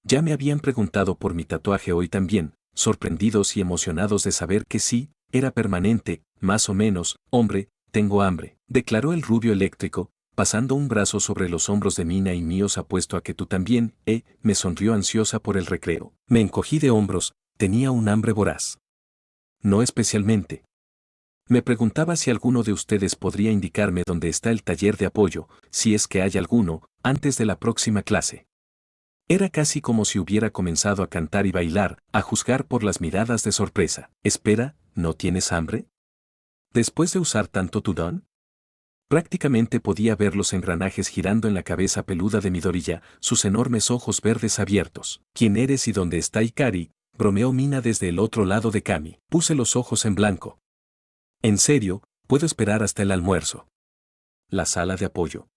Ya me habían preguntado por mi tatuaje hoy también, sorprendidos y emocionados de saber que sí, era permanente, más o menos. Hombre, tengo hambre, declaró el rubio eléctrico, pasando un brazo sobre los hombros de Mina y míos. Apuesto a que tú también, me sonrió ansiosa por el recreo. Me encogí de hombros, tenía un hambre voraz. No especialmente. Me preguntaba si alguno de ustedes podría indicarme dónde está el taller de apoyo, si es que hay alguno, antes de la próxima clase. Era casi como si hubiera comenzado a cantar y bailar, a juzgar por las miradas de sorpresa. Espera, ¿no tienes hambre? ¿Después de usar tanto tudón? Prácticamente podía ver los engranajes girando en la cabeza peluda de Midoriya, sus enormes ojos verdes abiertos. ¿Quién eres y dónde está Ikari?, bromeó Mina desde el otro lado de Cami. Puse los ojos en blanco. En serio, puedo esperar hasta el almuerzo. La sala de apoyo.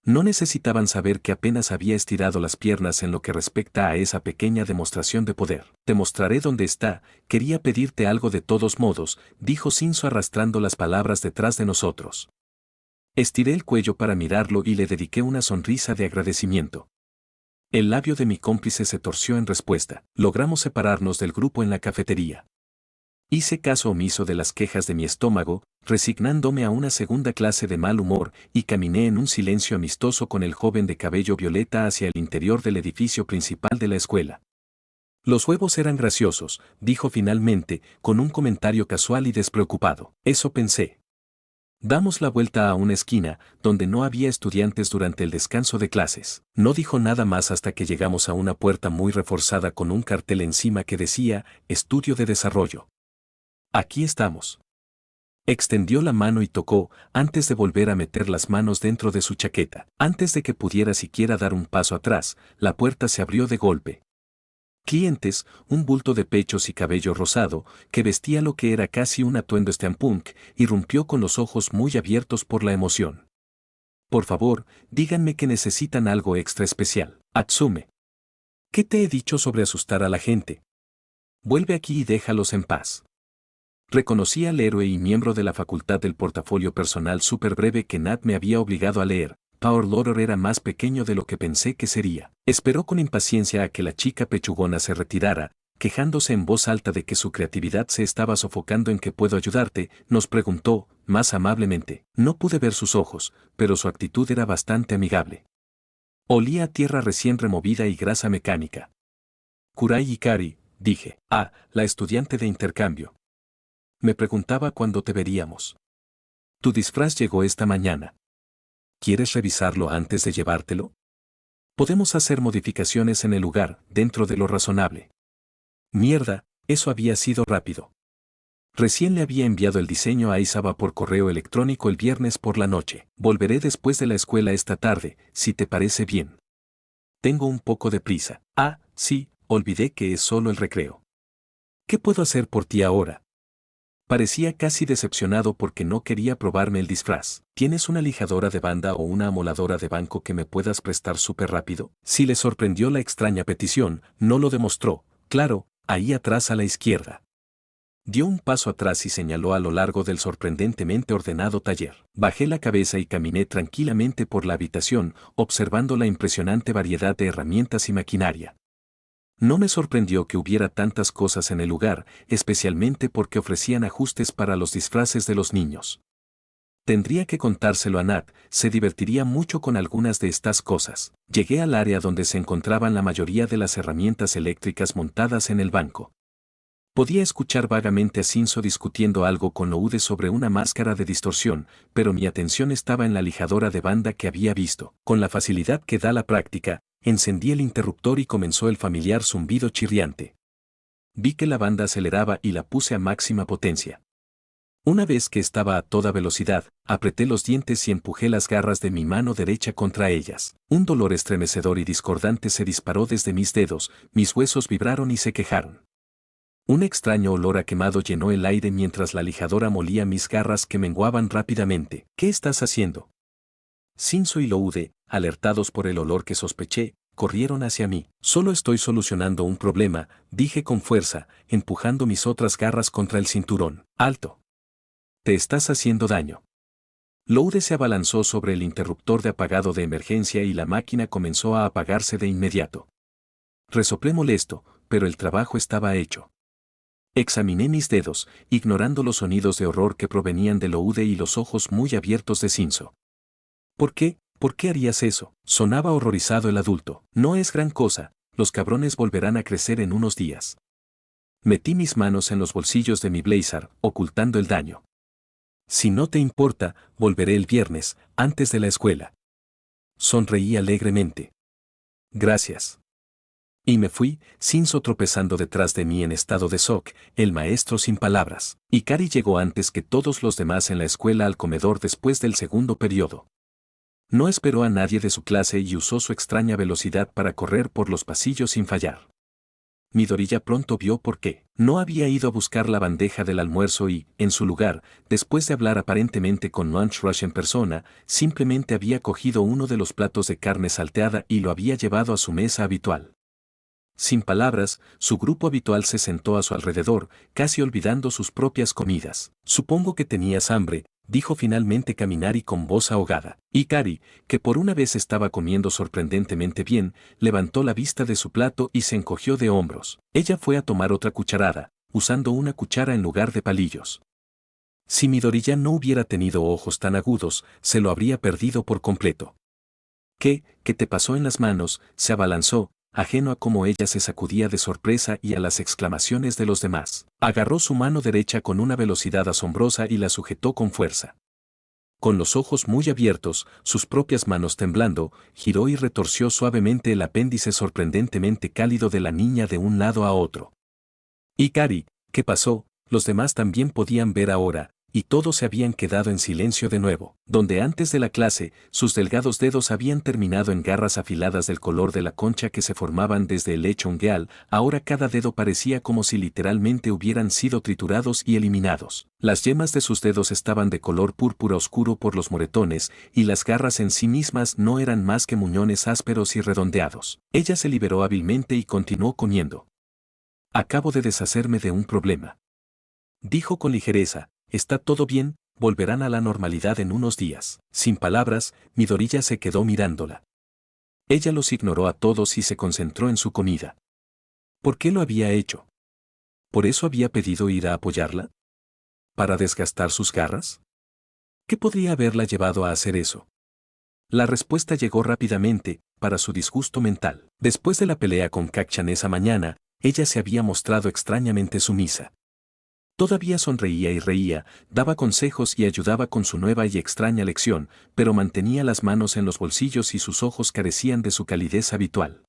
No necesitaban saber que apenas había estirado las piernas en lo que respecta a esa pequeña demostración de poder. Te mostraré dónde está, quería pedirte algo de todos modos, dijo Shinzo arrastrando las palabras detrás de nosotros. Estiré el cuello para mirarlo y le dediqué una sonrisa de agradecimiento. El labio de mi cómplice se torció en respuesta. Logramos separarnos del grupo en la cafetería. Hice caso omiso de las quejas de mi estómago, resignándome a una segunda clase de mal humor, y caminé en un silencio amistoso con el joven de cabello violeta hacia el interior del edificio principal de la escuela. Los huevos eran graciosos, dijo finalmente, con un comentario casual y despreocupado. Eso pensé. Damos la vuelta a una esquina, donde no había estudiantes durante el descanso de clases. No dijo nada más hasta que llegamos a una puerta muy reforzada con un cartel encima que decía, Estudio de Desarrollo. Aquí estamos. Extendió la mano y tocó, antes de volver a meter las manos dentro de su chaqueta. Antes de que pudiera siquiera dar un paso atrás, la puerta se abrió de golpe. Clientes, un bulto de pechos y cabello rosado, que vestía lo que era casi un atuendo steampunk, irrumpió con los ojos muy abiertos por la emoción. Por favor, díganme que necesitan algo extra especial. Atsume. ¿Qué te he dicho sobre asustar a la gente? Vuelve aquí y déjalos en paz. Reconocí al héroe y miembro de la facultad del portafolio personal súper breve que Nat me había obligado a leer. Power Loader era más pequeño de lo que pensé que sería. Esperó con impaciencia a que la chica pechugona se retirara, quejándose en voz alta de que su creatividad se estaba sofocando. ¿En qué puedo ayudarte?, nos preguntó, más amablemente. No pude ver sus ojos, pero su actitud era bastante amigable. Olía a tierra recién removida y grasa mecánica. Kurai Hikari, dije. Ah, la estudiante de intercambio. Me preguntaba cuándo te veríamos. Tu disfraz llegó esta mañana. ¿Quieres revisarlo antes de llevártelo? Podemos hacer modificaciones en el lugar, dentro de lo razonable. Mierda, eso había sido rápido. Recién le había enviado el diseño a Isaba por correo electrónico el viernes por la noche. Volveré después de la escuela esta tarde, si te parece bien. Tengo un poco de prisa. Ah, sí, olvidé que es solo el recreo. ¿Qué puedo hacer por ti ahora? Parecía casi decepcionado porque no quería probarme el disfraz. ¿Tienes una lijadora de banda o una amoladora de banco que me puedas prestar súper rápido? Si le sorprendió la extraña petición, no lo demostró. Claro, ahí atrás a la izquierda. Dio un paso atrás y señaló a lo largo del sorprendentemente ordenado taller. Bajé la cabeza y caminé tranquilamente por la habitación, observando la impresionante variedad de herramientas y maquinaria. No me sorprendió que hubiera tantas cosas en el lugar, especialmente porque ofrecían ajustes para los disfraces de los niños. Tendría que contárselo a Nat, se divertiría mucho con algunas de estas cosas. Llegué al área donde se encontraban la mayoría de las herramientas eléctricas montadas en el banco. Podía escuchar vagamente a Shinzo discutiendo algo con Loude sobre una máscara de distorsión, pero mi atención estaba en la lijadora de banda que había visto. Con la facilidad que da la práctica, encendí el interruptor y comenzó el familiar zumbido chirriante. Vi que la banda aceleraba y la puse a máxima potencia. Una vez que estaba a toda velocidad, apreté los dientes y empujé las garras de mi mano derecha contra ellas. Un dolor estremecedor y discordante se disparó desde mis dedos, mis huesos vibraron y se quejaron. Un extraño olor a quemado llenó el aire mientras la lijadora molía mis garras que menguaban rápidamente. ¿Qué estás haciendo? Shinzo y Loude, alertados por el olor que sospeché, corrieron hacia mí. Solo estoy solucionando un problema, dije con fuerza, empujando mis otras garras contra el cinturón. ¡Alto! Te estás haciendo daño. Loude se abalanzó sobre el interruptor de apagado de emergencia y la máquina comenzó a apagarse de inmediato. Resoplé molesto, pero el trabajo estaba hecho. Examiné mis dedos, ignorando los sonidos de horror que provenían de Loude y los ojos muy abiertos de Shinzo. ¿Por qué? ¿Por qué harías eso? Sonaba horrorizado el adulto. No es gran cosa, los cabrones volverán a crecer en unos días. Metí mis manos en los bolsillos de mi blazer, ocultando el daño. Si no te importa, volveré el viernes, antes de la escuela. Sonreí alegremente. Gracias. Y me fui, Shinzo tropezando detrás de mí en estado de shock, el maestro sin palabras. Hikari llegó antes que todos los demás en la escuela al comedor después del segundo periodo. No esperó a nadie de su clase y usó su extraña velocidad para correr por los pasillos sin fallar. Midoriya pronto vio por qué. No había ido a buscar la bandeja del almuerzo y, en su lugar, después de hablar aparentemente con Lunch Rush en persona, simplemente había cogido uno de los platos de carne salteada y lo había llevado a su mesa habitual. Sin palabras, su grupo habitual se sentó a su alrededor, casi olvidando sus propias comidas. Supongo que tenías hambre, dijo finalmente Kaminari con voz ahogada. Hikari, que por una vez estaba comiendo sorprendentemente bien, levantó la vista de su plato y se encogió de hombros. Ella fue a tomar otra cucharada, usando una cuchara en lugar de palillos. Si Midoriya no hubiera tenido ojos tan agudos, se lo habría perdido por completo. ¿Qué te pasó en las manos? Se abalanzó, ajeno a cómo ella se sacudía de sorpresa y a las exclamaciones de los demás. Agarró su mano derecha con una velocidad asombrosa y la sujetó con fuerza. Con los ojos muy abiertos, sus propias manos temblando, giró y retorció suavemente el apéndice sorprendentemente cálido de la niña de un lado a otro. Hikari, ¿qué pasó? Los demás también podían ver ahora, y todos se habían quedado en silencio de nuevo. Donde antes de la clase, sus delgados dedos habían terminado en garras afiladas del color de la concha que se formaban desde el lecho ungueal, ahora cada dedo parecía como si literalmente hubieran sido triturados y eliminados. Las yemas de sus dedos estaban de color púrpura oscuro por los moretones, y las garras en sí mismas no eran más que muñones ásperos y redondeados. Ella se liberó hábilmente y continuó comiendo. Acabo de deshacerme de un problema. Dijo con ligereza. Está todo bien, volverán a la normalidad en unos días. Sin palabras, Midoriya se quedó mirándola. Ella los ignoró a todos y se concentró en su comida. ¿Por qué lo había hecho? ¿Por eso había pedido ir a apoyarla? ¿Para desgastar sus garras? ¿Qué podría haberla llevado a hacer eso? La respuesta llegó rápidamente, para su disgusto mental. Después de la pelea con Kacchan esa mañana, ella se había mostrado extrañamente sumisa. Todavía sonreía y reía, daba consejos y ayudaba con su nueva y extraña lección, pero mantenía las manos en los bolsillos y sus ojos carecían de su calidez habitual.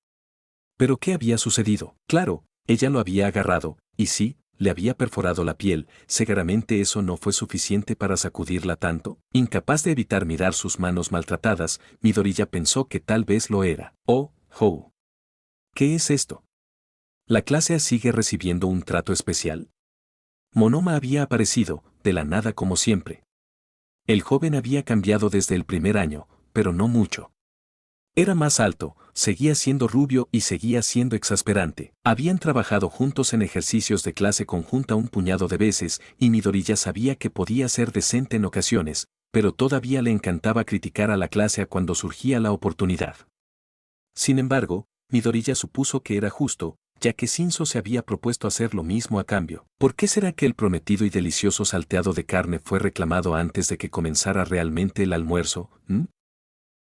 ¿Pero qué había sucedido? Claro, ella lo había agarrado, y sí, le había perforado la piel, seguramente eso no fue suficiente para sacudirla tanto. Incapaz de evitar mirar sus manos maltratadas, Midoriya pensó que tal vez lo era. Oh, oh. ¿Qué es esto? ¿La clase sigue recibiendo un trato especial? Monoma había aparecido, de la nada como siempre. El joven había cambiado desde el primer año, pero no mucho. Era más alto, seguía siendo rubio y seguía siendo exasperante. Habían trabajado juntos en ejercicios de clase conjunta un puñado de veces y Midoriya sabía que podía ser decente en ocasiones, pero todavía le encantaba criticar a la clase cuando surgía la oportunidad. Sin embargo, Midoriya supuso que era justo, ya que Shinzo se había propuesto hacer lo mismo a cambio. ¿Por qué será que el prometido y delicioso salteado de carne fue reclamado antes de que comenzara realmente el almuerzo?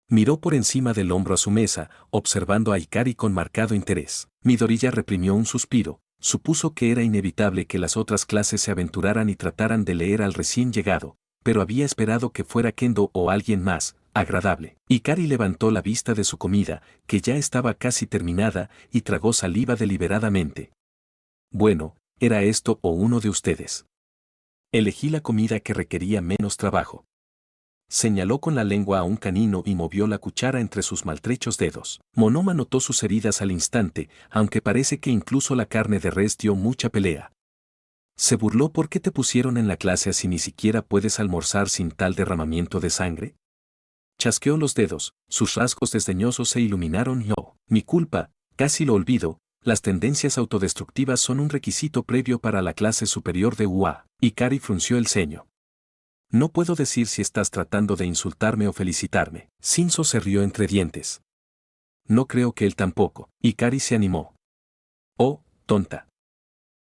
Miró por encima del hombro a su mesa, observando a Hikari con marcado interés. Midoriya reprimió un suspiro, supuso que era inevitable que las otras clases se aventuraran y trataran de leer al recién llegado, pero había esperado que fuera Kendo o alguien más agradable. Hikari levantó la vista de su comida, que ya estaba casi terminada, y tragó saliva deliberadamente. Bueno, era esto o uno de ustedes. Elegí la comida que requería menos trabajo. Señaló con la lengua a un canino y movió la cuchara entre sus maltrechos dedos. Monoma notó sus heridas al instante, aunque parece que incluso la carne de res dio mucha pelea. Se burló por qué te pusieron en la clase así ni siquiera puedes almorzar sin tal derramamiento de sangre. Chasqueó los dedos, sus rasgos desdeñosos se iluminaron y oh, mi culpa, casi lo olvido, las tendencias autodestructivas son un requisito previo para la clase superior de UA. Hikari frunció el ceño. No puedo decir si estás tratando de insultarme o felicitarme. Shinzo se rió entre dientes. No creo que él tampoco. Hikari se animó. Oh, tonta.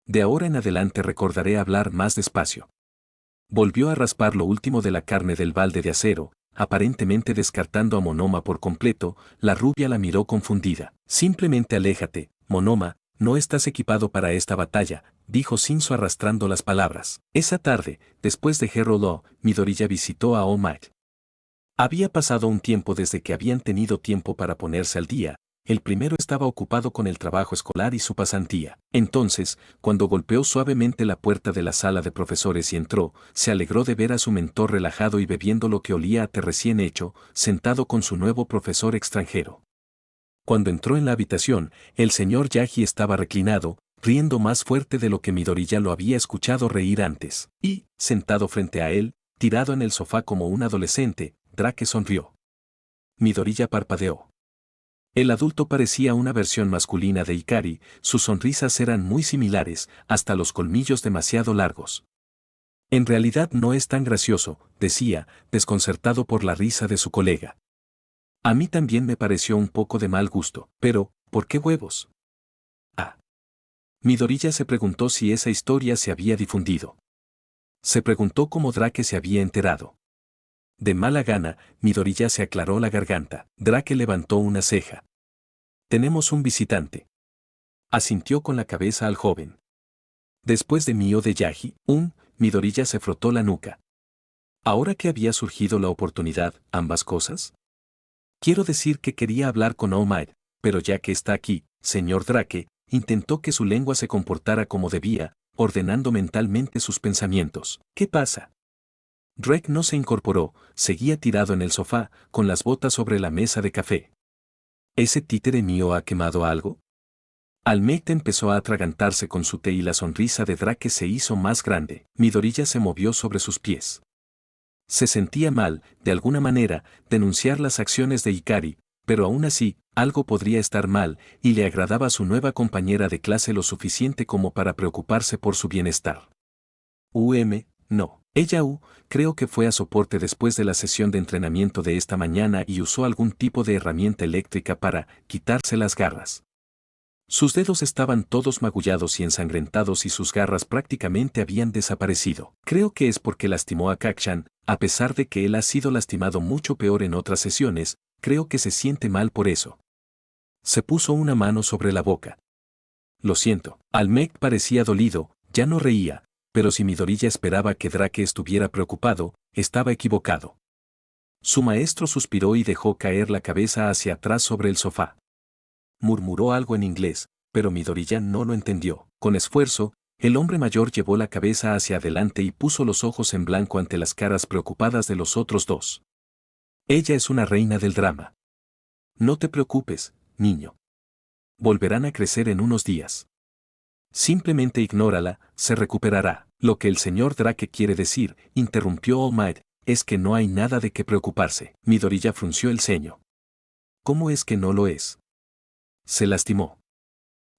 De ahora en adelante recordaré hablar más despacio. Volvió a raspar lo último de la carne del balde de acero, aparentemente descartando a Monoma por completo. La rubia la miró confundida. Simplemente aléjate, Monoma, no estás equipado para esta batalla, dijo Shinzo arrastrando las palabras. Esa tarde, después de Hero Law, Midoriya visitó a All Might. Había pasado un tiempo desde que habían tenido tiempo para ponerse al día. El primero estaba ocupado con el trabajo escolar y su pasantía. Entonces, cuando golpeó suavemente la puerta de la sala de profesores y entró, se alegró de ver a su mentor relajado y bebiendo lo que olía a té recién hecho, sentado con su nuevo profesor extranjero. Cuando entró en la habitación, el señor Yagi estaba reclinado, riendo más fuerte de lo que Midoriya lo había escuchado reír antes. Y, sentado frente a él, tirado en el sofá como un adolescente, Drake sonrió. Midoriya parpadeó. El adulto parecía una versión masculina de Hikari, sus sonrisas eran muy similares, hasta los colmillos demasiado largos. En realidad no es tan gracioso, decía, desconcertado por la risa de su colega. A mí también me pareció un poco de mal gusto, pero, ¿por qué huevos? Ah. Midoriya se preguntó si esa historia se había difundido. Se preguntó cómo Drake se había enterado. De mala gana, Midoriya se aclaró la garganta. Drake levantó una ceja. Tenemos un visitante. Asintió con la cabeza al joven. Después de mí o de Yaji, Midoriya se frotó la nuca. Ahora que había surgido la oportunidad, ambas cosas. Quiero decir que quería hablar con All Might, pero ya que está aquí, señor Drake, intentó que su lengua se comportara como debía, ordenando mentalmente sus pensamientos. ¿Qué pasa? Drake no se incorporó, seguía tirado en el sofá, con las botas sobre la mesa de café. ¿Ese títere mío ha quemado algo? All-Might empezó a atragantarse con su té y la sonrisa de Drake se hizo más grande. Midoriya se movió sobre sus pies. Se sentía mal, de alguna manera, denunciar las acciones de Hikari, pero aún así, algo podría estar mal, y le agradaba a su nueva compañera de clase lo suficiente como para preocuparse por su bienestar. No. Ella creo que fue a soporte después de la sesión de entrenamiento de esta mañana y usó algún tipo de herramienta eléctrica para quitarse las garras. Sus dedos estaban todos magullados y ensangrentados y sus garras prácticamente habían desaparecido. Creo que es porque lastimó a Kacchan, a pesar de que él ha sido lastimado mucho peor en otras sesiones, creo que se siente mal por eso. Se puso una mano sobre la boca. Lo siento. All-Might parecía dolido, ya no reía, pero si Midoriya esperaba que Drake estuviera preocupado, estaba equivocado. Su maestro suspiró y dejó caer la cabeza hacia atrás sobre el sofá. Murmuró algo en inglés, pero Midoriya no lo entendió. Con esfuerzo, el hombre mayor llevó la cabeza hacia adelante y puso los ojos en blanco ante las caras preocupadas de los otros dos. Ella es una reina del drama. No te preocupes, niño. Volverán a crecer en unos días. Simplemente ignórala, se recuperará. Lo que el señor Drake quiere decir, interrumpió All Might, es que no hay nada de qué preocuparse. Midoriya frunció el ceño. ¿Cómo es que no lo es? Se lastimó.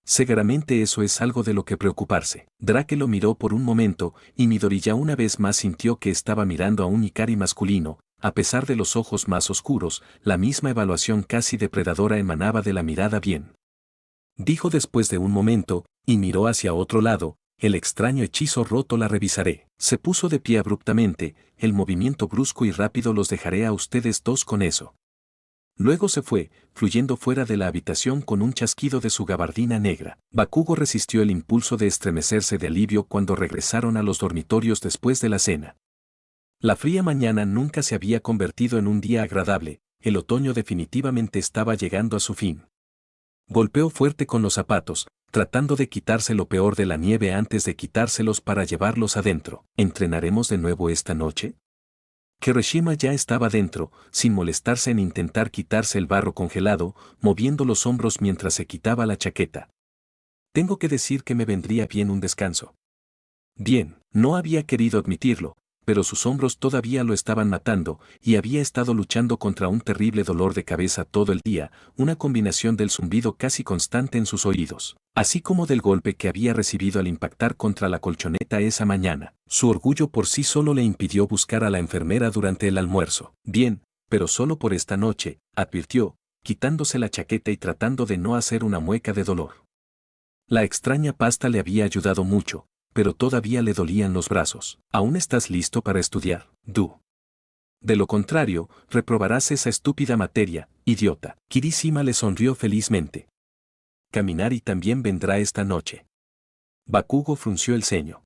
Seguramente eso es algo de lo que preocuparse. Drake lo miró por un momento, y Midoriya una vez más sintió que estaba mirando a un Hikari masculino, a pesar de los ojos más oscuros, la misma evaluación casi depredadora emanaba de la mirada bien. Dijo después de un momento, y miró hacia otro lado, el extraño hechizo roto la revisaré. Se puso de pie abruptamente, el movimiento brusco y rápido los dejaré a ustedes dos con eso. Luego se fue, fluyendo fuera de la habitación con un chasquido de su gabardina negra. Bakugo resistió el impulso de estremecerse de alivio cuando regresaron a los dormitorios después de la cena. La fría mañana nunca se había convertido en un día agradable, el otoño definitivamente estaba llegando a su fin. Golpeó fuerte con los zapatos, tratando de quitarse lo peor de la nieve antes de quitárselos para llevarlos adentro. ¿Entrenaremos de nuevo esta noche? Kirishima ya estaba dentro, sin molestarse en intentar quitarse el barro congelado, moviendo los hombros mientras se quitaba la chaqueta. Tengo que decir que me vendría bien un descanso. Bien, no había querido admitirlo, pero sus hombros todavía lo estaban matando, y había estado luchando contra un terrible dolor de cabeza todo el día, una combinación del zumbido casi constante en sus oídos, así como del golpe que había recibido al impactar contra la colchoneta esa mañana. Su orgullo por sí solo le impidió buscar a la enfermera durante el almuerzo. Bien, pero solo por esta noche, advirtió, quitándose la chaqueta y tratando de no hacer una mueca de dolor. La extraña pasta le había ayudado mucho, pero todavía le dolían los brazos. ¿Aún estás listo para estudiar, Du? De lo contrario, reprobarás esa estúpida materia, idiota. Kirishima le sonrió felizmente. Kaminari también vendrá esta noche. Bakugo frunció el ceño.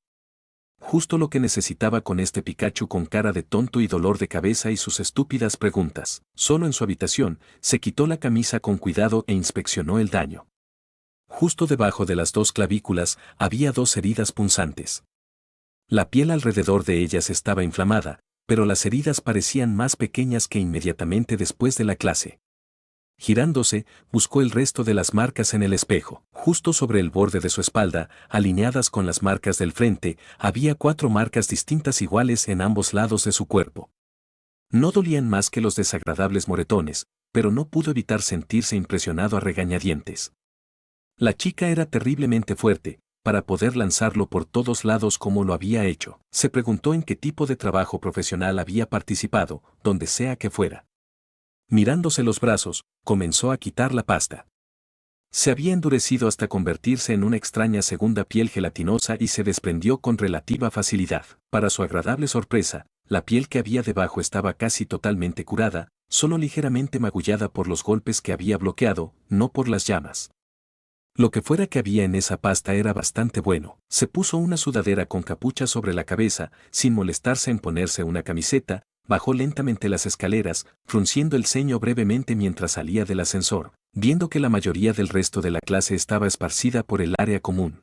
Justo lo que necesitaba con este Pikachu con cara de tonto y dolor de cabeza y sus estúpidas preguntas. Solo en su habitación, se quitó la camisa con cuidado e inspeccionó el daño. Justo debajo de las dos clavículas había dos heridas punzantes. La piel alrededor de ellas estaba inflamada, pero las heridas parecían más pequeñas que inmediatamente después de la clase. Girándose, buscó el resto de las marcas en el espejo. Justo sobre el borde de su espalda, alineadas con las marcas del frente, había 4 marcas distintas iguales en ambos lados de su cuerpo. No dolían más que los desagradables moretones, pero no pudo evitar sentirse impresionado a regañadientes. La chica era terriblemente fuerte, para poder lanzarlo por todos lados como lo había hecho. Se preguntó en qué tipo de trabajo profesional había participado, donde sea que fuera. Mirándose los brazos, comenzó a quitar la pasta. Se había endurecido hasta convertirse en una extraña segunda piel gelatinosa y se desprendió con relativa facilidad. Para su agradable sorpresa, la piel que había debajo estaba casi totalmente curada, solo ligeramente magullada por los golpes que había bloqueado, no por las llamas. Lo que fuera que había en esa pasta era bastante bueno. Se puso una sudadera con capucha sobre la cabeza, sin molestarse en ponerse una camiseta, bajó lentamente las escaleras, frunciendo el ceño brevemente mientras salía del ascensor, viendo que la mayoría del resto de la clase estaba esparcida por el área común.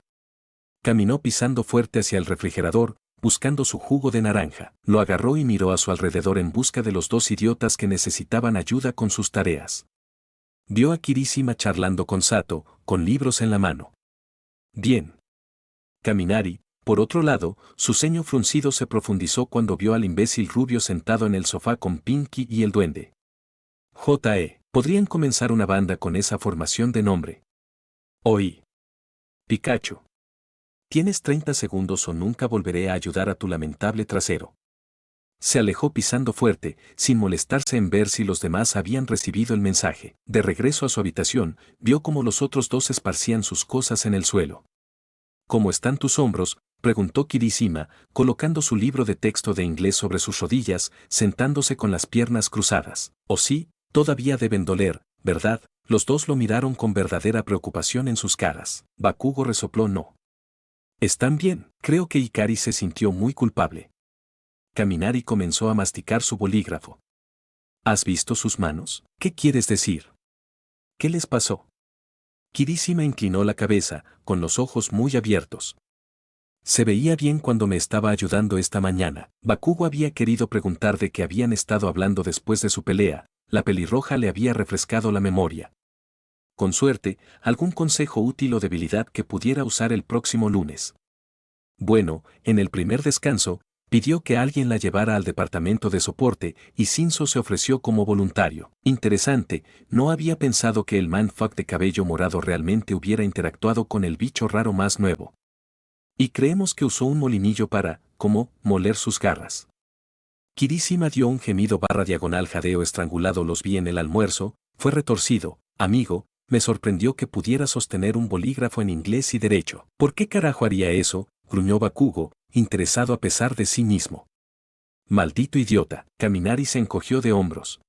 Caminó pisando fuerte hacia el refrigerador, buscando su jugo de naranja. Lo agarró y miró a su alrededor en busca de los dos idiotas que necesitaban ayuda con sus tareas. Vio a Kirishima charlando con Sato, con libros en la mano. Bien. Kaminari, por otro lado, su ceño fruncido se profundizó cuando vio al imbécil rubio sentado en el sofá con Pinky y el duende. Podrían comenzar una banda con esa formación de nombre. Oí. Pikachu. Tienes 30 segundos o nunca volveré a ayudar a tu lamentable trasero. Se alejó pisando fuerte, sin molestarse en ver si los demás habían recibido el mensaje. De regreso a su habitación, vio cómo los otros dos esparcían sus cosas en el suelo. ¿Cómo están tus hombros?, preguntó Kirishima, colocando su libro de texto de inglés sobre sus rodillas, sentándose con las piernas cruzadas. Oh sí, todavía deben doler, ¿verdad? Los dos lo miraron con verdadera preocupación en sus caras. Bakugo resopló no. ¿Están bien? Creo que Hikari se sintió muy culpable. Kaminari comenzó a masticar su bolígrafo. ¿Has visto sus manos? ¿Qué quieres decir? ¿Qué les pasó? Kirishima inclinó la cabeza, con los ojos muy abiertos. Se veía bien cuando me estaba ayudando esta mañana. Bakugo había querido preguntar de qué habían estado hablando después de su pelea. La pelirroja le había refrescado la memoria. Con suerte, algún consejo útil o debilidad que pudiera usar el próximo lunes. Bueno, en el primer descanso, pidió que alguien la llevara al departamento de soporte y Shinzo se ofreció como voluntario. Interesante, no había pensado que el manfuck de cabello morado realmente hubiera interactuado con el bicho raro más nuevo. Y creemos que usó un molinillo para, como, moler sus garras. Kirishima dio un gemido /diagonal jadeo estrangulado. Los vi en el almuerzo, fue retorcido. Amigo, me sorprendió que pudiera sostener un bolígrafo en inglés y derecho. ¿Por qué carajo haría eso?, gruñó Bakugo, interesado a pesar de sí mismo. Maldito idiota. Kaminari se encogió de hombros.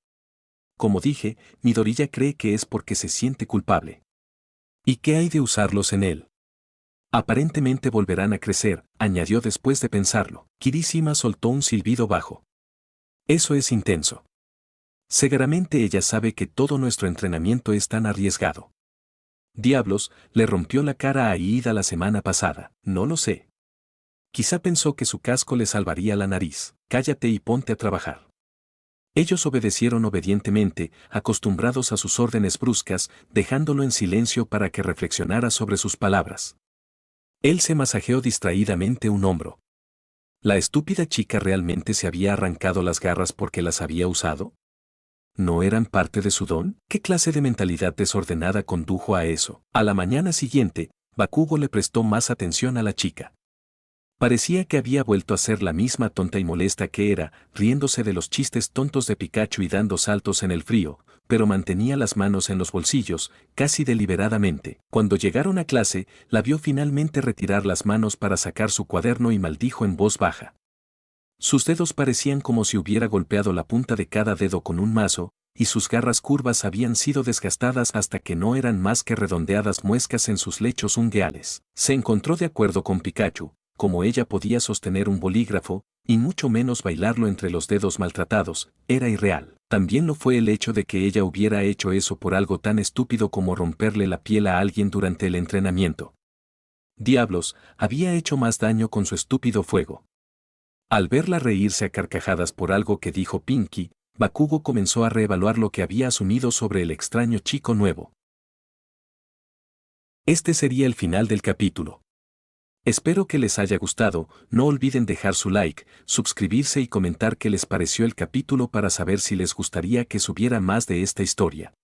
Como dije, Midoriya cree que es porque se siente culpable. ¿Y qué hay de usarlos en él? Aparentemente volverán a crecer, añadió después de pensarlo. Kirishima soltó un silbido bajo. Eso es intenso. Seguramente ella sabe que todo nuestro entrenamiento es tan arriesgado. Diablos, le rompió la cara a Iida la semana pasada. No lo sé. Quizá pensó que su casco le salvaría la nariz. Cállate y ponte a trabajar. Ellos obedecieron obedientemente, acostumbrados a sus órdenes bruscas, dejándolo en silencio para que reflexionara sobre sus palabras. Él se masajeó distraídamente un hombro. ¿La estúpida chica realmente se había arrancado las garras porque las había usado? ¿No eran parte de su don? ¿Qué clase de mentalidad desordenada condujo a eso? A la mañana siguiente, Bakugo le prestó más atención a la chica. Parecía que había vuelto a ser la misma tonta y molesta que era, riéndose de los chistes tontos de Pikachu y dando saltos en el frío, pero mantenía las manos en los bolsillos, casi deliberadamente. Cuando llegaron a clase, la vio finalmente retirar las manos para sacar su cuaderno y maldijo en voz baja. Sus dedos parecían como si hubiera golpeado la punta de cada dedo con un mazo, y sus garras curvas habían sido desgastadas hasta que no eran más que redondeadas muescas en sus lechos ungueales. Se encontró de acuerdo con Pikachu. Como ella podía sostener un bolígrafo, y mucho menos bailarlo entre los dedos maltratados, era irreal. También lo fue el hecho de que ella hubiera hecho eso por algo tan estúpido como romperle la piel a alguien durante el entrenamiento. Diablos, había hecho más daño con su estúpido fuego. Al verla reírse a carcajadas por algo que dijo Pinky, Bakugo comenzó a reevaluar lo que había asumido sobre el extraño chico nuevo. Este sería el final del capítulo. Espero que les haya gustado. No olviden dejar su like, suscribirse y comentar qué les pareció el capítulo para saber si les gustaría que subiera más de esta historia.